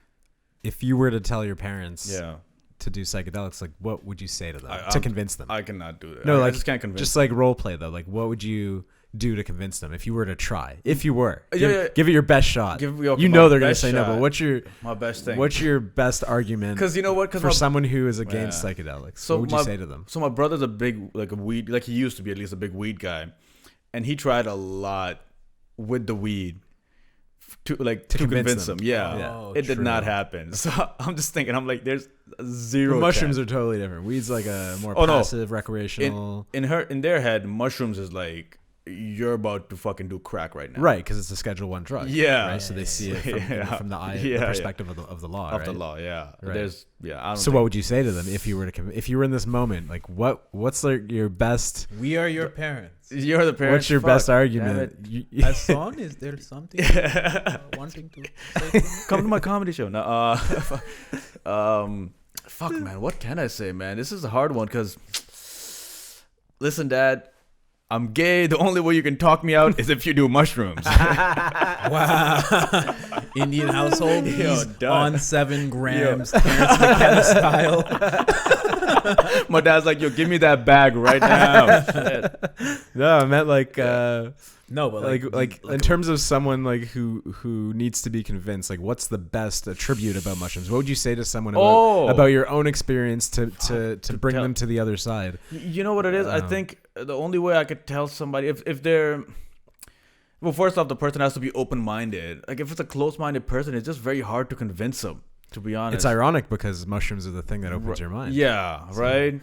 if you were to tell your parents Yeah, to do psychedelics, like, what would you say to them to I'm- convince them? I cannot do that. No, I like, just can't convince. Just like role play though, like, what would you do to convince them if you were to try? If you were, Yeah, give it your best shot. Give you my know they're gonna best say no, shot. but what's your my best thing. best argument? Because you know what? For someone who is against Yeah. psychedelics, So what would you say to them? So my brother's a big like a weed, like he used to be at least a big weed guy, and he tried a lot with the weed to convince them. Yeah, Oh, it did true. not happen. So I'm just thinking, I'm like, there's zero. Mushrooms chance. are totally different. Weed's like a more Oh, no. passive, recreational. in their head, mushrooms is like you're about to fucking do crack right now. Right, because it's a Schedule 1 drug. Yeah. Right? So they see it from, Yeah. from the eye, Yeah, the yeah. perspective of the law. Of right? the law, yeah. Right. There's I don't. So what would you say to them if you were to if you were in this moment? Like what's like your best? We are your parents. You're the parents. What's your Fuck, best damn argument? it. Hassan, is there something wanting to say to me? Come to my comedy show. No, fuck, man. What can I say, man? This is a hard one because, listen, Dad, I'm gay. The only way you can talk me out is if you do mushrooms. Wow. Indian household. Yo, He's done. on 7 grams. Terrence McKenna style. My dad's like, yo, give me that bag right now. Shit. No, I meant like No, but like in terms of someone like who needs to be convinced. Like, what's the best attribute about mushrooms? What would you say to someone about your own experience to bring tell- them to the other side? You know what it is? I think the only way I could tell somebody if they're well, first off, the person has to be open-minded. Like if it's a close-minded person, it's just very hard to convince them. To be honest, It's ironic because mushrooms are the thing that opens your mind. Yeah, right.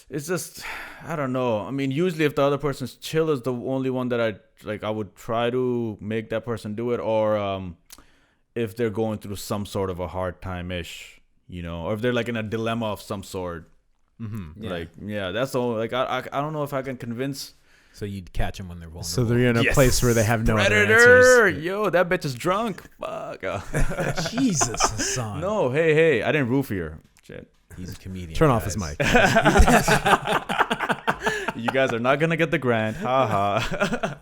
It's just I don't know. I mean, usually if the other person's chill is the only one that I would try to make that person do it, or if they're going through some sort of a hard time ish, or if they're like in a dilemma of some sort. Mm-hmm. That's all. Like I don't know if I can convince. So you'd catch them when they're vulnerable. So they're in a place where they have no Predator. other answers. Yo, that bitch is drunk. Fuck. Jesus, Hassan. No, hey, I didn't roof here. Shit. He's a comedian. Turn off his guys. mic. You guys are not gonna get the grant. Ha ha.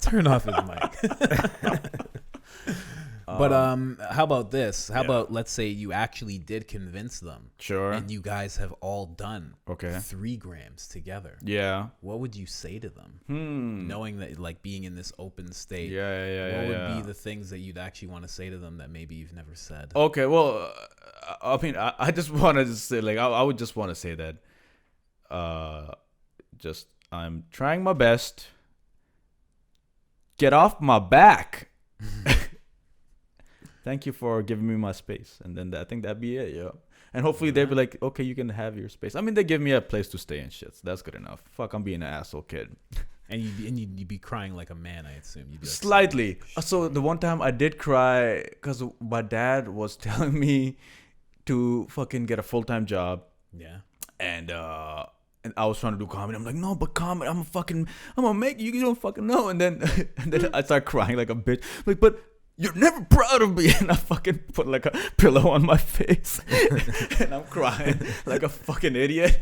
Turn off his mic. But how about this? How about let's say you actually did convince them, Sure. and you guys have all done 3 grams together. Yeah. What would you say to them, knowing that like being in this open state? What would be the things that you'd actually want to say to them that maybe you've never said? Okay. Well, I mean, I just wanted to say, like, I would just want to say that, just I'm trying my best. Get off my back. Thank you for giving me my space. And then I think that'd be it, yeah. And hopefully they'd be like, okay, you can have your space. I mean, they give me a place to stay and shit, so that's good enough. Fuck, I'm being an asshole kid. And you'd be crying like a man, I assume. You'd be like, Slightly. So the one time I did cry because my dad was telling me to fucking get a full-time job. Yeah. And I was trying to do comedy. I'm like, no, but comedy, I'm gonna make you don't fucking know. And then I start crying like a bitch. Like, but you're never proud of me. And I fucking put like a pillow on my face. And I'm crying like a fucking idiot.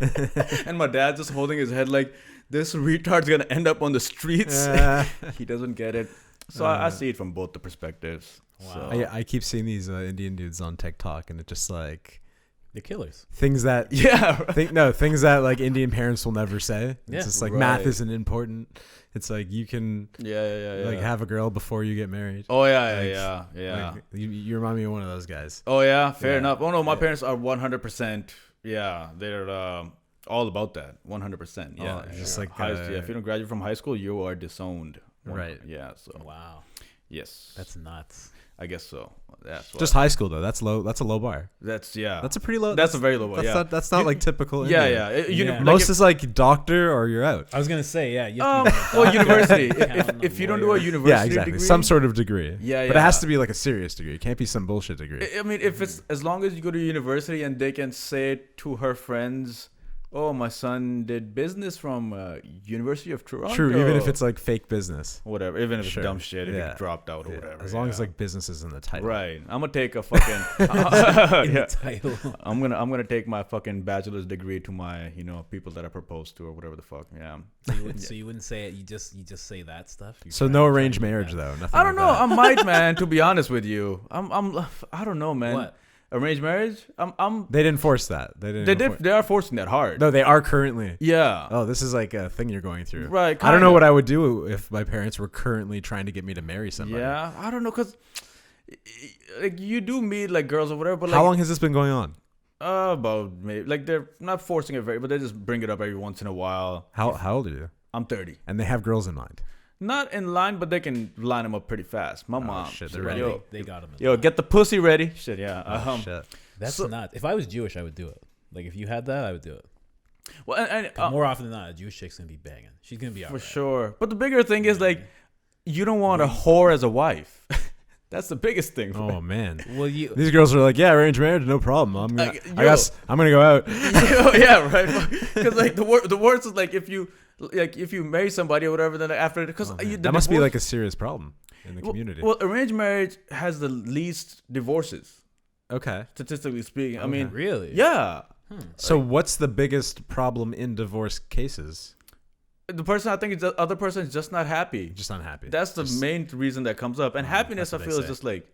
And my dad's just holding his head like, this retard's gonna end up on the streets. He doesn't get it. So I see it from both the perspectives. Wow. So. I keep seeing these Indian dudes on TikTok, and it just like they're killers. things that things that like Indian parents will never say. It's just like math isn't important. It's like you can like have a girl before you get married. Oh yeah. Like, you remind me of one of those guys. Oh yeah, fair enough. Oh no, my parents are 100%. Yeah, they're all about that. 100%. Yeah, just like if you don't graduate from high school, you are disowned. Right. Yeah. So. Wow. Yes. That's nuts. I guess so. That's just high school though. That's low. That's a low bar. That's a pretty low. That's a very low bar. That's not like typical. Yeah. Indian. Most is like doctor or you're out. I was gonna say university. If you don't do a university exactly. degree, Some sort of degree. Yeah. But it has to be like a serious degree. It can't be some bullshit degree. I mean, if it's as long as you go to university and they can say to her friends, oh, my son did business from University of Toronto. True, even if it's like fake business. Whatever, even if it's dumb shit, if it dropped out or whatever. As long as like business is in the title. Right. I'm gonna take a fucking the title. I'm gonna take my fucking bachelor's degree to my people that I proposed to or whatever the fuck. Yeah. So you wouldn't say it. You just say that stuff. So no arranged marriage though. Nothing. I don't know. Like I might, man. To be honest with you, I don't know, man. What? Arranged marriage? They didn't force that. They are forcing that hard. No, they are currently. Yeah. Oh, this is like a thing you're going through. Right. I don't know what I would do if my parents were currently trying to get me to marry somebody. Yeah. I don't know, cause like you do meet like girls or whatever, but like how long has this been going on? About maybe like they're not forcing it but they just bring it up every once in a while. How old are you? I'm 30. And they have girls in mind. Not in line, but they can line them up pretty fast. My mom. Shit, they're ready. Yo, they got them. Yo, get the pussy ready. Shit, yeah. Shit. That's not. If I was Jewish, I would do it. Like if you had that, I would do it. Well, and more often than not, a Jewish chick's gonna be banging. She's gonna be for sure. But the bigger thing is like, you don't want a whore as a wife. That's the biggest thing. Oh man. Well, you These girls are like, yeah, arranged marriage, no problem. I'm gonna go out. Yeah, right. Because like the worst is like if you marry somebody or whatever, then after because that must be like a serious problem in the community. Well, arranged marriage has the least divorces, Okay. statistically speaking. I mean, really? yeah. So what's the biggest problem in divorce cases? The person, I think, is the other person is just not happy. Just unhappy. That's the main reason that comes up. And happiness, I that's what feel, they is say. just like,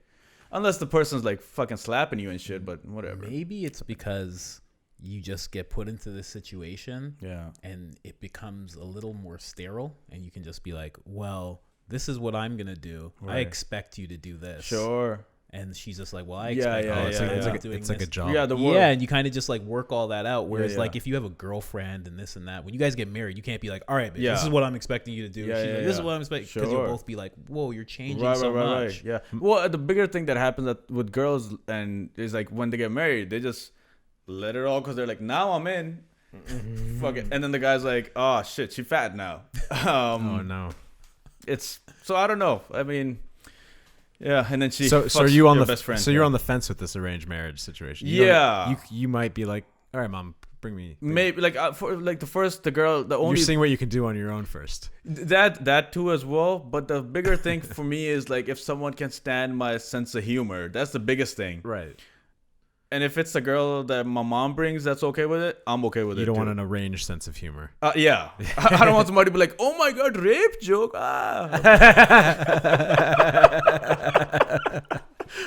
unless the person's like fucking slapping you and shit, but whatever. Maybe it's because you just get put into this situation, Yeah. and it becomes a little more sterile, and you can just be like, well, this is what I'm gonna do. I Right. expect you to do this. Sure. And she's just like, well, I Yeah, expect yeah, you it's to like, yeah, it's keep like, doing it's like a this. job. Yeah, the world. Yeah, and you kind of just like work all that out. Whereas yeah. like if you have a girlfriend and this and that, when you guys get married, you can't be like, all right, babe, Yeah. this is what I'm expecting you to do. Yeah, She's yeah, like, this is yeah. what I'm expecting, because you'll Sure. both be like, whoa, you're changing Right, so right, right, much. right. Yeah. Well, the bigger thing that happens with girls and is like when they get married, they just let it all because they're like, now I'm in. Fuck it. And then the guy's like, oh shit, she fat now. Oh no. It's so I don't know. I mean, yeah. And then she. So fucks are you on your the best friend? so you're on the fence with this arranged marriage situation? Yeah. You might be like, all right, mom, bring me. Maybe like for like the girl, the You're only seeing what you can do on your own first. that too as well. But the bigger thing for me is like if someone can stand my sense of humor. That's the biggest thing. Right. And if it's the girl that my mom brings, that's okay with it. I'm okay with it. You don't too. want an arranged sense of humor. Yeah. I don't want somebody to be like, oh my god, rape joke.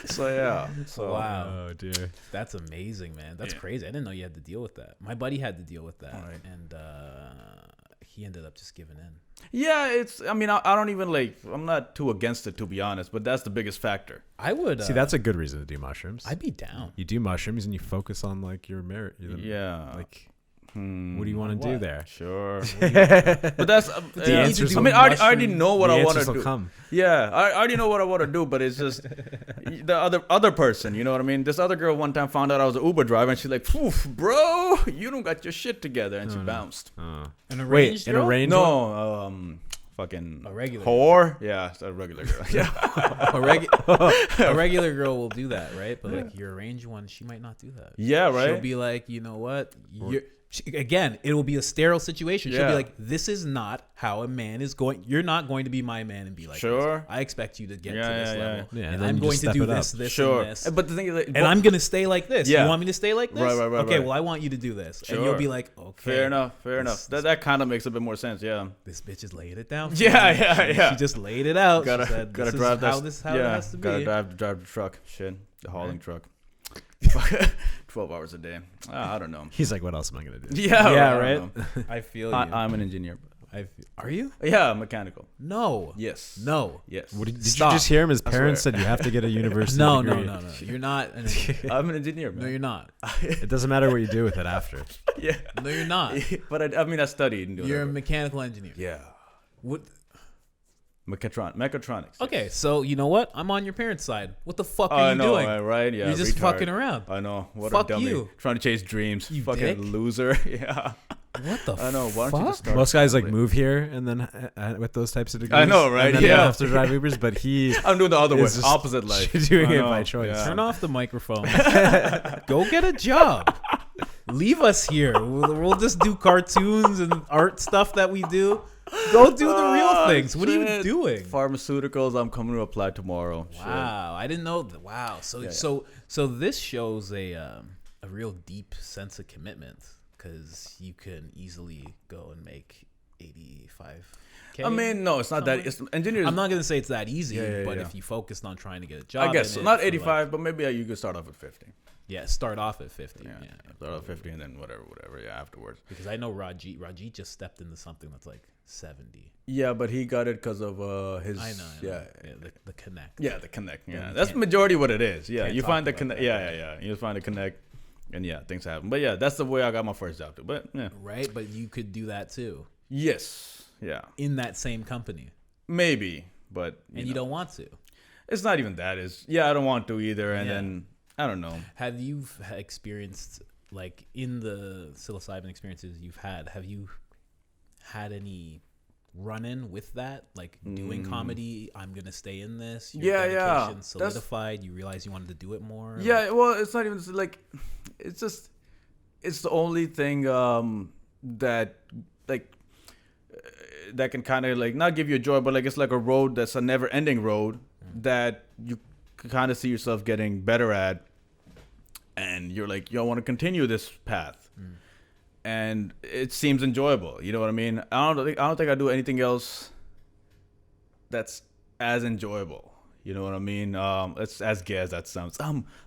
So yeah. So Wow. Oh dear. That's amazing, man. That's Yeah. crazy. I didn't know you had to deal with that. My buddy had to deal with that, Right. and he ended up just giving in. yeah, it's. I mean, I don't even like. I'm not too against it to be honest, but that's the biggest factor. I would See, that's a good reason to do mushrooms. I'd be down. You do mushrooms and you focus on like your merit. Yeah. Like, what do you want to do What? there? Sure. But that's. The answers I mean, I already mushroom- know what The I want answers to will do. come. Yeah, I already know what I want to do, but it's just the other person. You know what I mean? This other girl one time found out I was an Uber driver, and she's like, "Poof, bro, you don't got your shit together," and she bounced. Oh. An Wait, arranged an girl? arranged one? No, fucking A regular whore. Yeah, it's a regular girl. Yeah, a regular girl will do that, right? But like your arranged one, she might not do that. yeah, right. She'll be like, you know what? Again, it will be a sterile situation. She'll be Yeah. like, this is not how a man is going. You're not going to be my man and be like, Sure. this. I expect you to get Yeah, to this yeah, yeah. level. Yeah, and and then I'm you going just to step do it up. this, Sure. and this. But the thing is, like, And I'm going to stay like this. Yeah. You want me to stay like this? Right, Okay, right. well, I want you to do this. And Sure. you'll be like, okay. fair enough. Fair enough. This- That kind of makes a bit more sense. Yeah. This bitch just laid it down. for Yeah, me. yeah. She just laid it out. Gotta she said, gotta this drive is that. how this how yeah. it has to Gotta be. drive the truck. Shit, the hauling truck. 12 hours a day. I don't know. He's like, what else am I gonna do? Yeah, Yeah, I right? don't know. I feel you. I'm an engineer. Are you? Yeah, mechanical. No. Yes. No. Yes. What did you Stop. just hear him? His I parents swear. said you have to get a university No, degree. no. You're not. I'm an engineer, man. No, you're not. It doesn't matter what you do with it after. Yeah. No, you're not. But I mean, I studied and do You're a whatever. mechanical engineer. Yeah. What? Mechatronics. Okay, so you know what? I'm on your parents' side. What the fuck are I you know, doing? right? Yeah. You're just retard. fucking around. I know. What Fuck a dummy. you. Trying to chase dreams. You fucking dick. loser. Yeah. What the? I know. Why don't you just start? Most guys like something? move here and then with those types of degrees. I know, right? And then Yeah. they don't have to drive Ubers, but he I'm doing the other way. is just Opposite life. doing I it know, by choice. yeah. Turn off the microphone. Go get a job. Leave us here. We'll just do cartoons and art stuff that we do. Go do the real things. What are you shit. doing? Pharmaceuticals. I'm coming to apply tomorrow. Shit. Wow, I didn't know that. Wow, so this shows a real deep sense of commitment because you can easily go and make 85K. I mean, no, it's not that. It's engineers. I'm not gonna say it's that easy, Yeah, but yeah. if you focused on trying to get a job, I guess in so. it Not for, 85, but maybe you could start off at 50. yeah, start off at 50. Yeah, Yeah, start off at 50 and then whatever. Yeah, afterwards. because I know Rajit just stepped into something that's like 70. Yeah, but he got it because of his. I know. Yeah. The connect. Yeah, the connect. Yeah, you that's can't- majority what it is. Yeah, can't you talk find the about connect. that, Yeah. You find the connect, and yeah, things happen. But yeah, that's the way I got my first job too. But yeah, Right, but you could do that too yes, yeah, in that same company, maybe, but and you don't want to. It's not even that. Is yeah, I don't want to either, and Yeah. then I don't know. Have you experienced, like, in the psilocybin experiences you've had, have you had any run in with that, like doing comedy. I'm gonna stay in this. Yeah, dedication solidified. You realize you wanted to do it more. Yeah, well, it's not even like, it's just, it's the only thing that like that can kind of like not give you joy, but like it's like a road that's a never-ending road that you kind of see yourself getting better at, and you're like, yo, I want to continue this path. And it seems enjoyable. You know what I mean? I don't think I do anything else that's as enjoyable. You know what I mean? It's as gay as that sounds.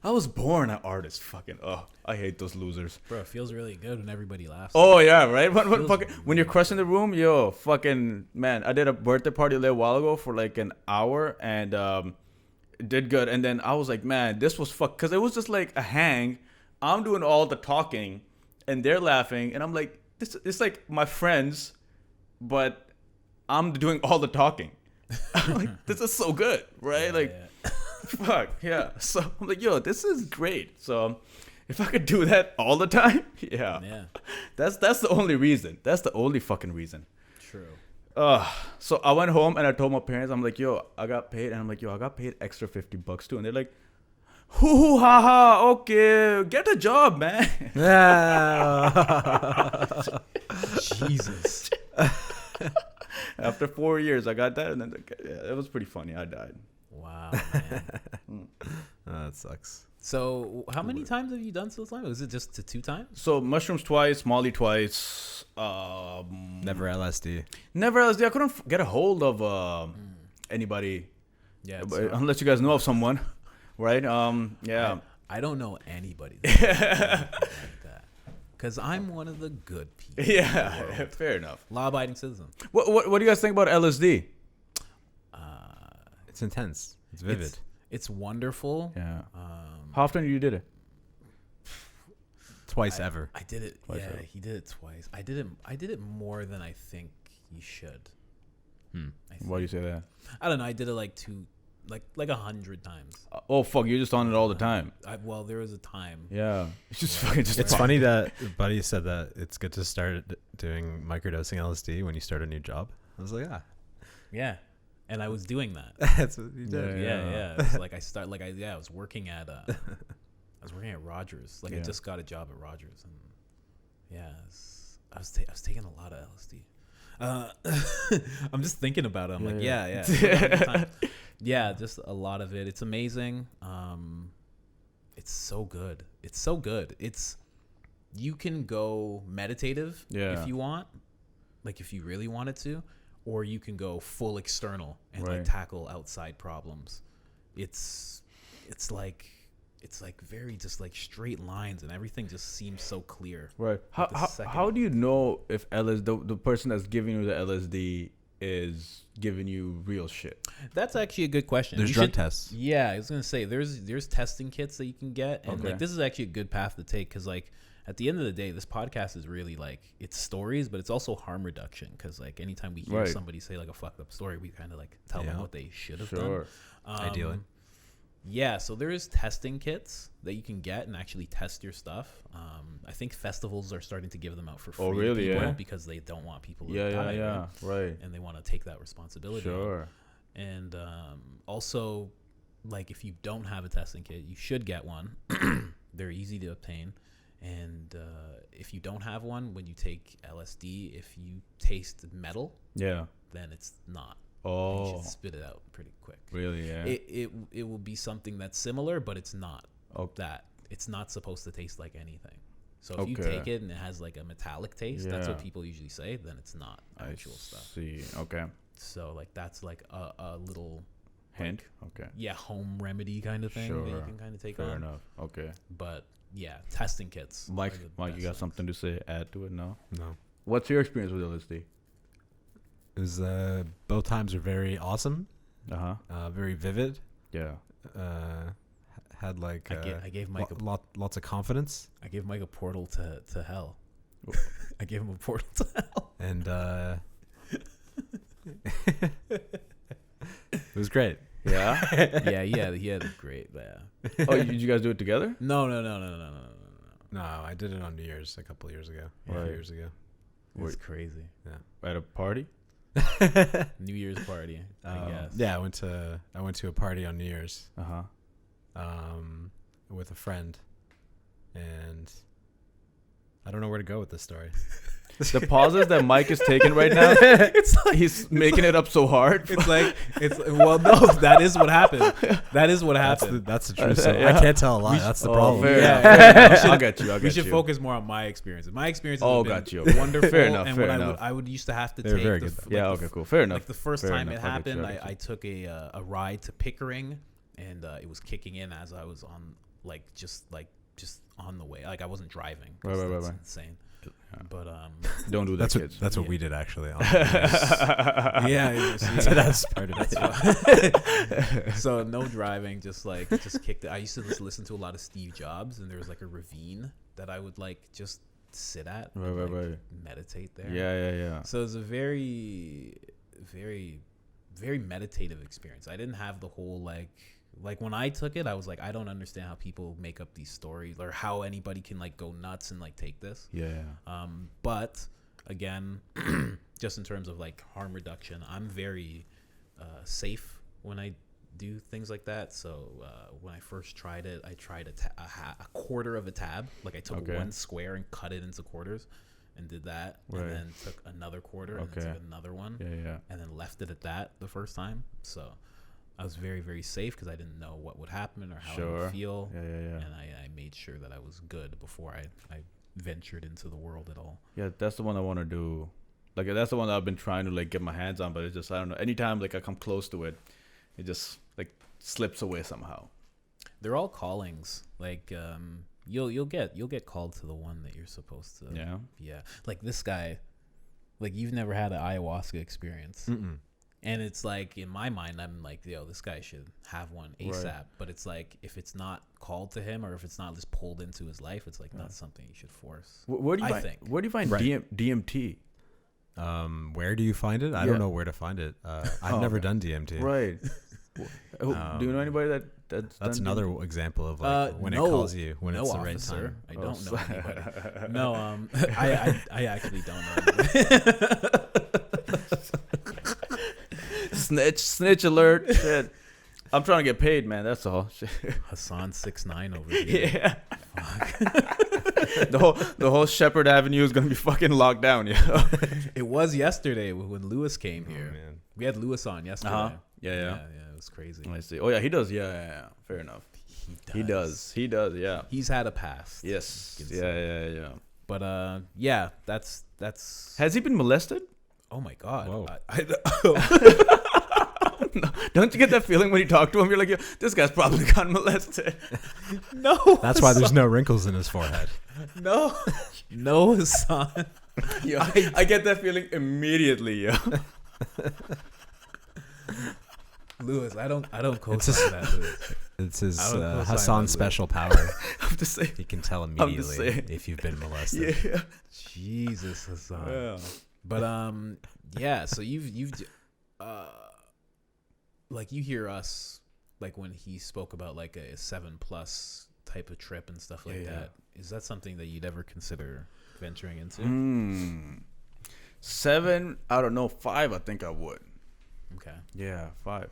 I was born an artist. Fucking, I hate those losers. Bro, it feels really good when everybody laughs. Oh yeah, right. When you're crushing the room, yo, fucking man. I did a birthday party a little while ago for like an hour, and it did good. And then I was like, man, this was because it was just like a hang. I'm doing all the talking, and they're laughing, and I'm like, it's like my friends, but I'm doing all the talking. I'm like, this is so good, right? Fuck yeah. So I'm like, yo, this is great. So if I could do that all the time, yeah. That's the only reason. That's the only fucking reason. True. So I went home and I told my parents, I'm like, yo, I got paid, and I'm like, yo, I got paid extra $50 too, and they're like, hoo ha ha, okay, get a job, man. Jesus. After 4 years, I got that, and then it was pretty funny. I died. Wow, man. That sucks. So, how many times have you done psilocybin? Was it just 2 times? So mushrooms twice, Molly twice. Never LSD. Never LSD. I couldn't get a hold of anybody. Yeah, unless you guys know of someone, right? Yeah. I don't know anybody like that. Because I'm one of the good people. Yeah, fair enough. Law-abiding citizen. What do you guys think about LSD? It's intense. It's vivid. It's wonderful. Yeah. How often you did it? Twice ever. I did it. Twice yeah, ever. he did it twice. I did it more than I think you should. Why do you say that? I don't know. I did it like 100 times. Oh fuck! You're just on it all the time. Well, there was a time. Yeah. It's just fucking. It's funny that Buddy said that it's good to start doing microdosing LSD when you start a new job. I was like, Yeah, and I was doing that. that's what you did. Yeah. It was like I was working at Rogers. Like I just got a job at Rogers, and yeah, I was taking a lot of LSD. I'm just thinking about it. I'm like, yeah. Yeah, just a lot of it. It's amazing. It's so good. You can go meditative if you want, like if you really wanted to, or you can go full external and like tackle outside problems. It's like very just like straight lines, and everything just seems so clear. Right. How do you know if the person that's giving you the LSD is giving you real shit? That's actually a good question. There's drug tests. Yeah, I was gonna say there's testing kits that you can get, and like this is actually a good path to take, because like at the end of the day, this podcast is really like, it's stories, but it's also harm reduction, because like anytime we hear somebody say like a fucked up story, we kind of like tell them what they should have done. Ideally. Yeah, so there is testing kits that you can get and actually test your stuff. I think festivals are starting to give them out for free. Oh, really? To people, Yeah. because they don't want people to Yeah, die. right. And they want to take that responsibility. Sure. And also, like if you don't have a testing kit, you should get one. They're easy to obtain. And if you don't have one, when you take LSD, if you taste metal, then it's not. Oh, you should spit it out pretty quick. Really? Yeah. It will be something that's similar, but it's not. Oh. That it's not supposed to taste like anything. So if you take it and it has like a metallic taste, that's what people usually say, then it's not actual stuff. See. Okay. So like that's like a little hint. Like, okay. Yeah, home remedy kind of thing that you can kind of take on. Fair enough. Okay. But yeah, testing kits. Mike, you got something to say? Add to it? No. What's your experience with LSD? It was both times were very awesome. Very vivid. Yeah. Had like I gave Mike lots of confidence. I gave Mike a portal to hell. I gave him a portal to hell. And it was great. Yeah. Yeah, he had a great. Yeah. Oh, did you guys do it together? No. No, I did it on New Year's a couple of years ago. Right. 2 years ago. It's crazy. Yeah. At a party? New Year's party, I guess. Yeah, I went to a party on New Year's with a friend, and I don't know where to go with this story. The pauses that Mike is taking right now, it's like he's making it up so hard. No, that is what happened. That is what happened. That's the truth. So I can't tell a lie. That's the problem. Fair enough. I'll get you. We should focus more on my experiences. My experiences got you. wonderful. Fair enough. And fair when enough. I would used to have to They were take very the, good, like okay, cool. Fair enough. Like the first Fair time enough. it I'll get you, happened, I'll get I you. took a ride to Pickering, and it was kicking in as I was on just on the way. Like I wasn't driving. Right. That's insane. Yeah. But Don't do that, kids. That's what we did actually. so that's part of it. So no driving, just kicked it. I used to just listen to a lot of Steve Jobs, and there was like a ravine that I would like just sit at, right. meditate there. Yeah. So it was a very, very, very meditative experience. I didn't have the whole like when I took it, I was like, I don't understand how people make up these stories or how anybody can like go nuts and like take this. Yeah. But again, just in terms of like harm reduction, I'm very safe when I do things like that. So when I first tried it, I tried a quarter of a tab. Like I took one square and cut it into quarters and did that. Right. And then took another quarter and then took another one. Yeah. And then left it at that the first time. So I was very, very safe because I didn't know what would happen or how I would feel. Yeah. And I made sure that I was good before I ventured into the world at all. Yeah, that's the one I want to do. Like that's the one that I've been trying to like get my hands on, but it's just I don't know. Anytime like I come close to it, it just like slips away somehow. They're all callings. Like you'll get called to the one that you're supposed to. Yeah. Like this guy, like you've never had an ayahuasca experience. Mm-mm. And it's like, in my mind, I'm like, yo, this guy should have one ASAP. Right. But it's like, if it's not called to him or if it's not just pulled into his life, it's like not something you should force. Where do you find DMT? Where do you find it? I don't know where to find it. I've never done DMT. Right. Do you know anybody that's another example of like when it calls you when it's the right time. I don't know anybody. No, I actually don't know anybody. Snitch alert. Shit. I'm trying to get paid, man. That's all. Shit. Hassan 6'9" over here. Yeah. the whole Shepherd Avenue is gonna be fucking locked down. Yeah. It was yesterday when Lewis came here. Man. We had Lewis on yesterday. Yeah. It was crazy. I see. Oh yeah, he does. Yeah. Fair enough. He does. Yeah. He's had a past. Yes. Yeah. But yeah, that's. Has he been molested? Oh my God. Whoa. No, don't you get that feeling when you talk to him? You're like, yo, this guy's probably gotten molested. No. That's why there's no wrinkles in his forehead. No, Hassan. Yo, I get that feeling immediately, yo. Lewis, I don't co-sign that, Lewis. It's his Hassan special power. I'm just saying. He can tell immediately if you've been molested. Yeah. Jesus, Hassan. Yeah. But yeah. So you've like you hear us like when he spoke about like a 7+ type of trip and stuff like that. Is that something that you'd ever consider venturing into? 7, I don't know. 5, I think I would. Okay. Yeah, 5.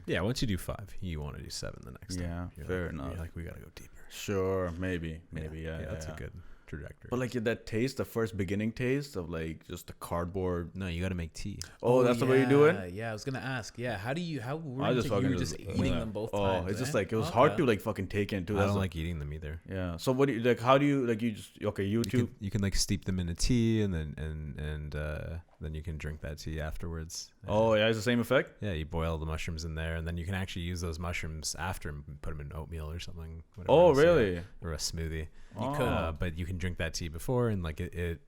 Yeah, once you do 5, you want to do 7 the next time. Yeah, fair enough. You're like, we gotta go deeper. Sure, maybe. Yeah, that's a good trajectory. But like that taste, the first beginning taste of like just the cardboard. No, you gotta make tea. Oh, that's the way you do it? Yeah, I was gonna ask. Yeah, how were I you just fucking just eating them both times? It's just like it was hard to like fucking take in too. I don't like eating them either. Yeah. So what do you like? How do you like? You just YouTube. You can like steep them in a tea and then then you can drink that tea afterwards. Oh yeah, it's the same effect. Yeah, you boil the mushrooms in there and then you can actually use those mushrooms after and put them in oatmeal or something. Oh really? Or a smoothie. You could, but you can drink that tea before and like it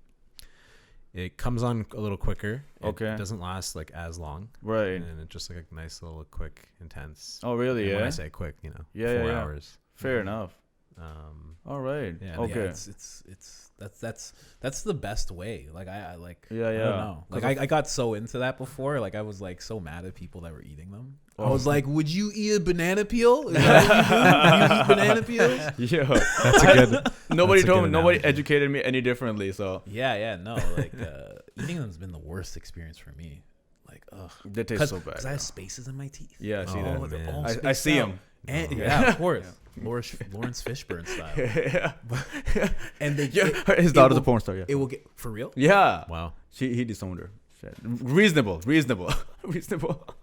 comes on a little quicker. It doesn't last like as long. Right. And it's just like a nice little quick, intense. Oh really? And yeah. When I say quick, 4 hours. Fair enough. All right. Yeah. Okay. Yeah, that's the best way. Like I like. Yeah. I don't know. Like I got so into that before. Like I was like so mad at people that were eating them. I was like, would you eat a banana peel? Is that what you do? You eat banana peels? Yeah. That's a good. Nobody that's a told good me. Nobody analogy. educated me any differently. So. Yeah. No. Like eating them's been the worst experience for me. Like, ugh. They taste so bad. Because I have spaces in my teeth. Yeah, I see Oh, that. man. I see him. And, yeah, of course. Lawrence Fishburne style. Yeah. And they His daughter's a porn star. Yeah. It will get for real. Yeah. Wow. He disowned her. Shit. Reasonable. Reasonable.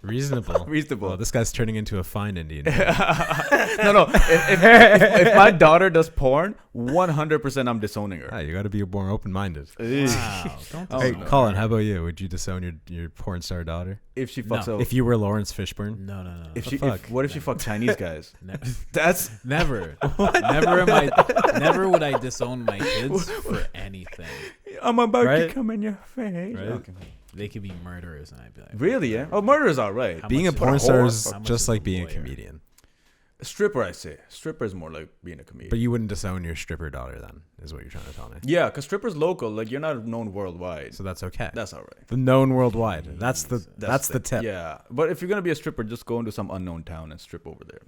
Reasonable. Oh, this guy's turning into a fine Indian. No. If my daughter does porn, 100% I'm disowning her. You got to be more open-minded. Wow. Don't Oh, Hey, no. Colin, how about you? Would you disown your porn star daughter? If she fucks No. up. If you were Lawrence Fishburne? No. What if she fucked Chinese guys? That's Never. Never would I disown my kids for anything. I'm about Right? to come in your face. Right? Okay. They could be murderers, and I'd be like, Really? Yeah. Oh, murder's all right. How Being a much is porn a star whore? is How much just is like a being a lawyer? comedian. Stripper, I say. Stripper is more like being a comedian. But you wouldn't disown your stripper daughter then, is what you're trying to tell me. Yeah, because stripper's local. Like, you're not known worldwide. So that's okay. That's all right. The known worldwide. That's the tip. Yeah. But if you're going to be a stripper, just go into some unknown town and strip over there.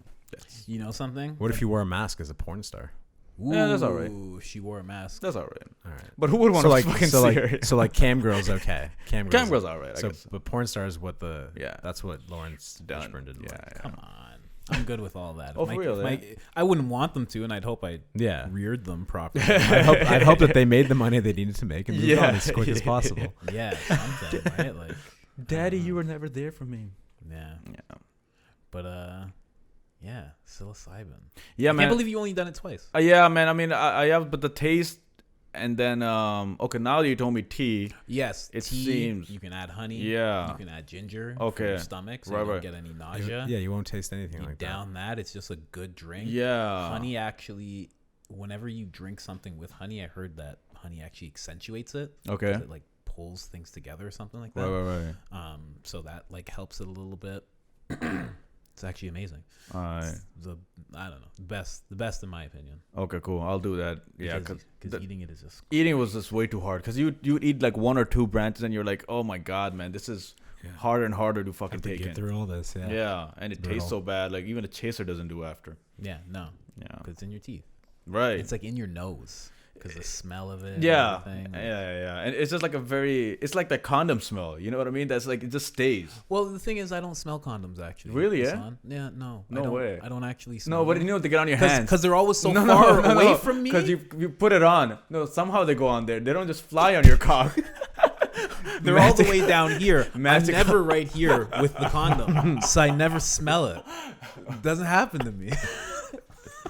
You know something? What if you wore a mask as a porn star? Yeah, that's all right. Ooh, she wore a mask. That's all right. All right. But who would want to fucking see her? So like cam girls okay. Cam Girl's all right, I So guess. but porn stars Yeah. that's what Lawrence Done. Fishburne didn't like. Yeah. Come on. I'm good with all that. Oh, for real, I wouldn't want them to, and I'd hope I Yeah. reared them properly. I'd hope that they made the money they needed to make and moved on as quick as possible. Yeah, something, right? Like, Daddy, you were never there for me. yeah. Yeah. But yeah, psilocybin. Yeah, I man. can't believe you only done it twice. Yeah, man. I mean, I have, but the taste, and then okay, now that you told me tea. Yes, It tea, seems- you can add honey. Yeah. You can add ginger. Okay. For your stomach, so Right, you don't right. get any nausea. Yeah, you won't taste anything You like down that. It's just a good drink. Yeah. Honey actually, whenever you drink something with honey, I heard that honey actually accentuates it. Okay. 'Cause it like pulls things together or something like that. Right. So that like helps it a little bit. It's actually amazing. All right. I don't know, the best in my opinion. Okay, cool. I'll do that. Yeah, Because because eating it is just eating was just way too hard. Because you eat like one or two branches and you're like, oh my god, man, this is harder and harder to fucking that. To take get in. through all this, yeah. Yeah, and it tastes Brutal. so bad. Like even a chaser doesn't do after. yeah no Yeah. because it's in your teeth. Right. It's like in your nose because the smell of it. Yeah. And everything. Yeah. And it's just like it's like the condom smell. You know what I mean? That's like, it just stays. Well, the thing is, I don't smell condoms actually. Really, yeah? Hassan. Yeah, no. No I don't, way. I don't actually smell. No, but you know they get on your hands. because they're always so far away from me. Because you put it on. No, somehow they go on there. They don't just fly on your cock. They're all the way down here. I'm Magic- never right here with the condom, so I never smell it. It doesn't happen to me.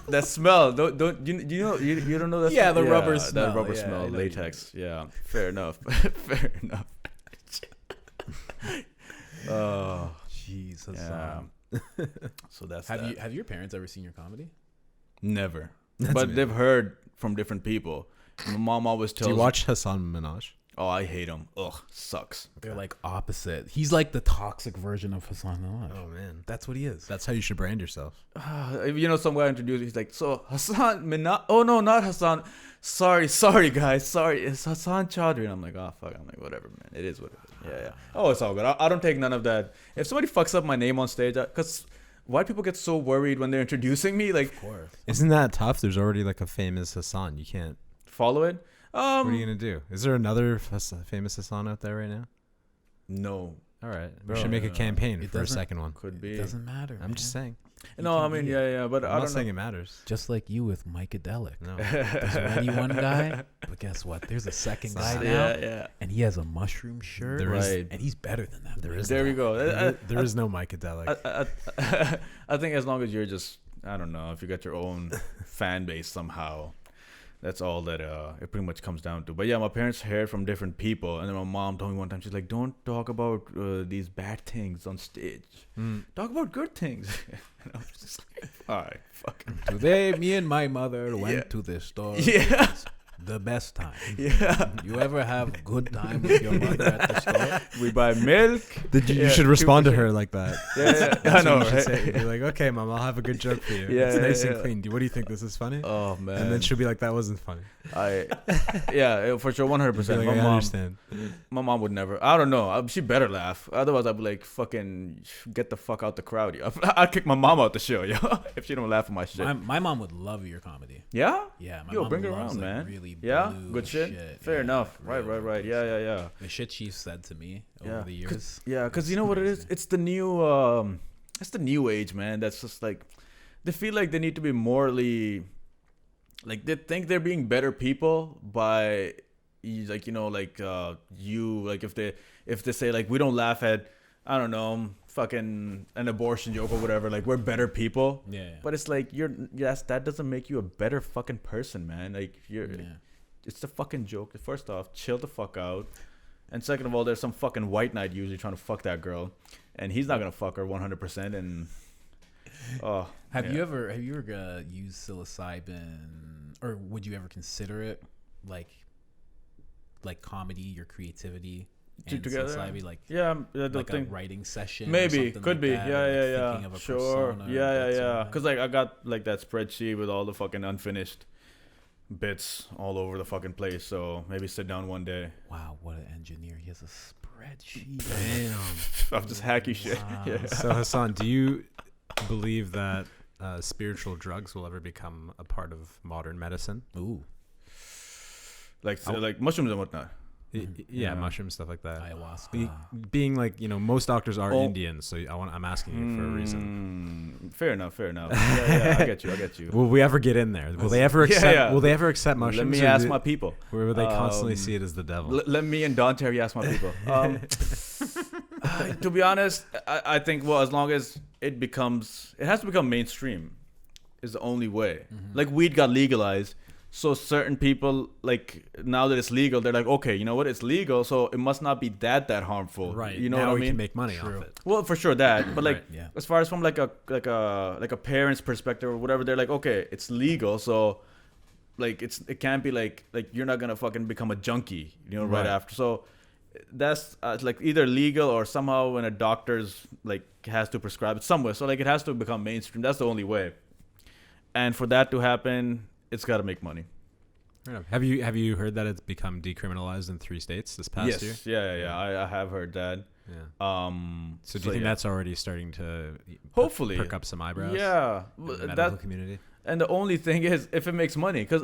That smell. Don't you know you don't know that? Yeah, smell? the rubber smell. That rubber Yeah, I smell, know what you latex. Yeah, fair enough. Fair enough. Oh, Jeez, yeah. Hassan. So that's Have your parents ever seen your comedy? Never, That's but amazing. they've heard from different people. My mom always tells. Do you watch Hassan Minaj? Oh, I hate him. Ugh, sucks. They're like opposite. He's like the toxic version of Hassan Minaj. Oh man, That's what he is. that's how you should brand yourself. You know, some guy introduced. He's like, so Hassan Minaj. Oh no, not Hassan. Sorry, guys. Sorry, it's Hassan Chaudhry. And I'm like, oh fuck. I'm like, whatever, man. It is what it is. Yeah. Oh, it's all good. I don't take none of that. If somebody fucks up my name on stage, because white people get so worried when they're introducing me, like, Of course. Isn't that tough? There's already like a famous Hassan. You can't. follow it. What are you gonna do? Is there another famous Hassan out there right now? No, All right, Bro, we should make a campaign it for a doesn't- second one. could It be. doesn't matter. I'm just saying. No, I mean, yeah, but I'm I not don't saying know. it matters. Just like you with Micadelic. No. There's only one guy, but guess what? There's a second guy now, Yeah. and he has a mushroom shirt, There is- Right. and he's better than that. There is There we go. There is no Micadelic. I think as long as you're just, I don't know, if you got your own fan base somehow, that's all that it pretty much comes down to. But yeah, my parents heard from different people, and then my mom told me one time, she's like, don't talk about these bad things on stage. Talk about good things. And I was just like, all right, fuck. Today, me and my mother went Yeah. to the store. Yeah. The best time. Yeah. You ever have good time with your mother at the store? We buy milk. You should respond to her like that. Yeah, That's I know, what you should right? say. You'd be like, okay, mom, I'll have a good joke for you. Yeah, It's nice yeah, and yeah. clean. What do you think? This is funny? Oh, man. And then she'll be like, that wasn't funny. Yeah, for sure, 100%. You'd be like, My I mom, understand. my mom would never. I don't know. She better laugh. Otherwise, I'd be like, fucking get the fuck out the crowd, yo. I'd kick my mom out the show, yo, if she don't laugh at my shit. My mom would love your comedy. Yeah? Yeah, my Yo, mom bring her loves around, like, man. really really Yeah, blue good shit. Fair enough. Right. Yeah. The shit she said to me over the years. Because you know what it is? It's the new age, man. That's just like, they feel like they need to be morally, like they think they're being better people by, like, if they say like, we don't laugh at, I don't know, fucking an abortion joke or whatever, like we're better people. Yeah. But it's like, that doesn't make you a better fucking person, man. Like it's a fucking joke. First off, chill the fuck out. And second of all, there's some fucking white knight usually trying to fuck that girl, and he's not gonna fuck her 100%. And have you ever used psilocybin, or would you ever consider it like comedy, your creativity? And together, like a writing session, maybe could like be, that, yeah, sure, because like I got like that spreadsheet with all the fucking unfinished bits all over the fucking place, so maybe sit down one day. Wow, what an engineer. He has a spreadsheet. Damn. I'm just hacky shit. Yeah. So Hassan, do you believe that spiritual drugs will ever become a part of modern medicine? Ooh, like mushrooms and whatnot? Yeah, mushrooms, stuff like that. Ayahuasca. Being like, most doctors are Indian, so I'm asking you for a reason. Fair enough. Yeah, I get you. Will we ever get in there? Will they ever accept? Will they ever accept mushrooms? Let me ask my people. Or will they constantly see it as the devil? Let me and Don Terry ask my people. To be honest, I think as long as it has to become mainstream, is the only way. Mm-hmm. Like weed got legalized. So certain people, like, now that it's legal, they're like, okay, you know what? It's legal, so it must not be that harmful. Right. You know now what I we mean? Can make money off it. Well, for sure that. But like, yeah. As far as from like a parent's perspective or whatever, they're like, okay, it's legal, so like it can't be like you're not gonna fucking become a junkie, right after. So that's like either legal or somehow when a doctor's like has to prescribe it somewhere. So like it has to become mainstream. That's the only way. And for that to happen, it's got to make money. Have you heard that it's become decriminalized in 3 states this past year? Yeah. I have heard that. Yeah. So do you think that's already starting to hopefully perk up some eyebrows? Yeah. In the medical community. And the only thing is, if it makes money, because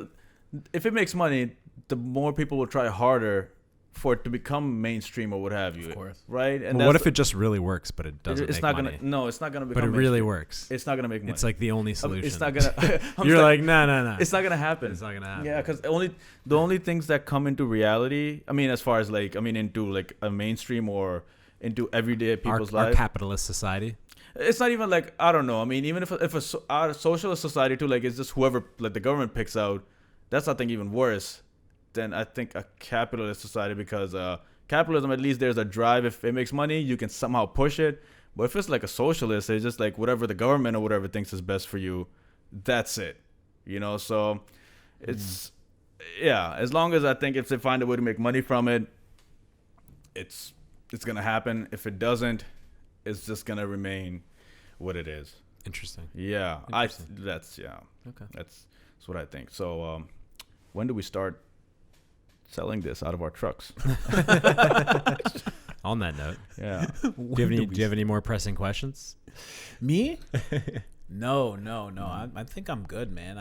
if it makes money, the more people will try harder for it to become mainstream or what have you. Of course. Right? And what if it just really works, but it doesn't make money? It's not gonna become. But it really works. It's not gonna make money. It's like the only solution. It's not gonna. You're like, no. It's not gonna happen. It's not gonna happen. Yeah, because the only things that come into reality, as far as into like a mainstream or into everyday people's lives. Our capitalist society. It's not even like, I don't know. Even if our socialist society too, like it's just whoever like the government picks out, that's I think even worse than I think a capitalist society, because capitalism, at least there's a drive. If it makes money, you can somehow push it. But if it's like a socialist, it's just like whatever the government or whatever thinks is best for you, that's it. So it's as long as I think if they find a way to make money from it, it's gonna happen. If it doesn't, it's just gonna remain what it is. Interesting. Yeah. That's what I think. So when do we start selling this out of our trucks? On that note, yeah. Do you have any more pressing questions? Me? No. I think I'm good, man.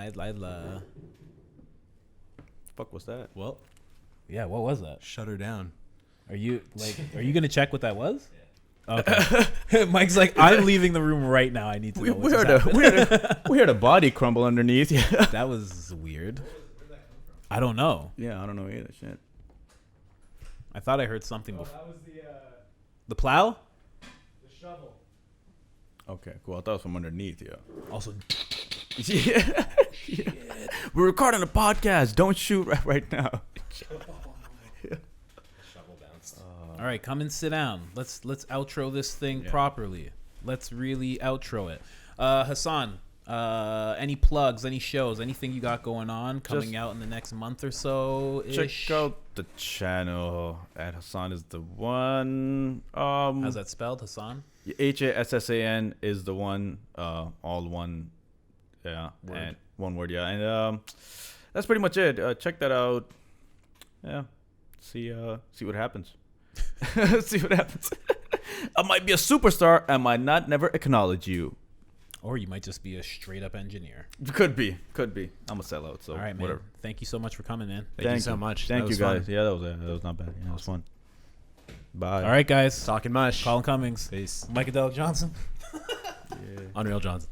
Fuck was that? Well, yeah. What was that? Shut her down. Are you gonna check what that was? Okay. Mike's like, I'm leaving the room right now. I need to know we heard a body crumble underneath. Yeah. That was weird. I don't know. Yeah, I don't know either. Shit. I thought I heard something before. That was the plow? the shovel. Okay, cool. I thought it was from underneath. Yeah. Also, yeah. We're recording a podcast. Don't shoot right now. all right, come and sit down. Let's outro this thing properly. Let's really outro it. Hassan, any plugs, any shows, anything you got going on coming out in the next month or so? Check out the channel at Hassan is the one. How's that spelled, Hassan? Hassan is the one. All one. Yeah. Word. And one word. Yeah. And that's pretty much it. Check that out. Yeah. See what happens. See what happens. I might be a superstar. I might not never acknowledge you. Or you might just be a straight up engineer. Could be. I'm a sellout. So all right, man. whatever. Thank you so much for coming, man. Thank you so much. Thank That you was guys. fun. Yeah, that was not bad. Yeah, that was fun. Bye. All right, guys. Talkin Mush. Colin Cummings. Peace. Micadelic Johnson. Yeah. Unreal Johnson.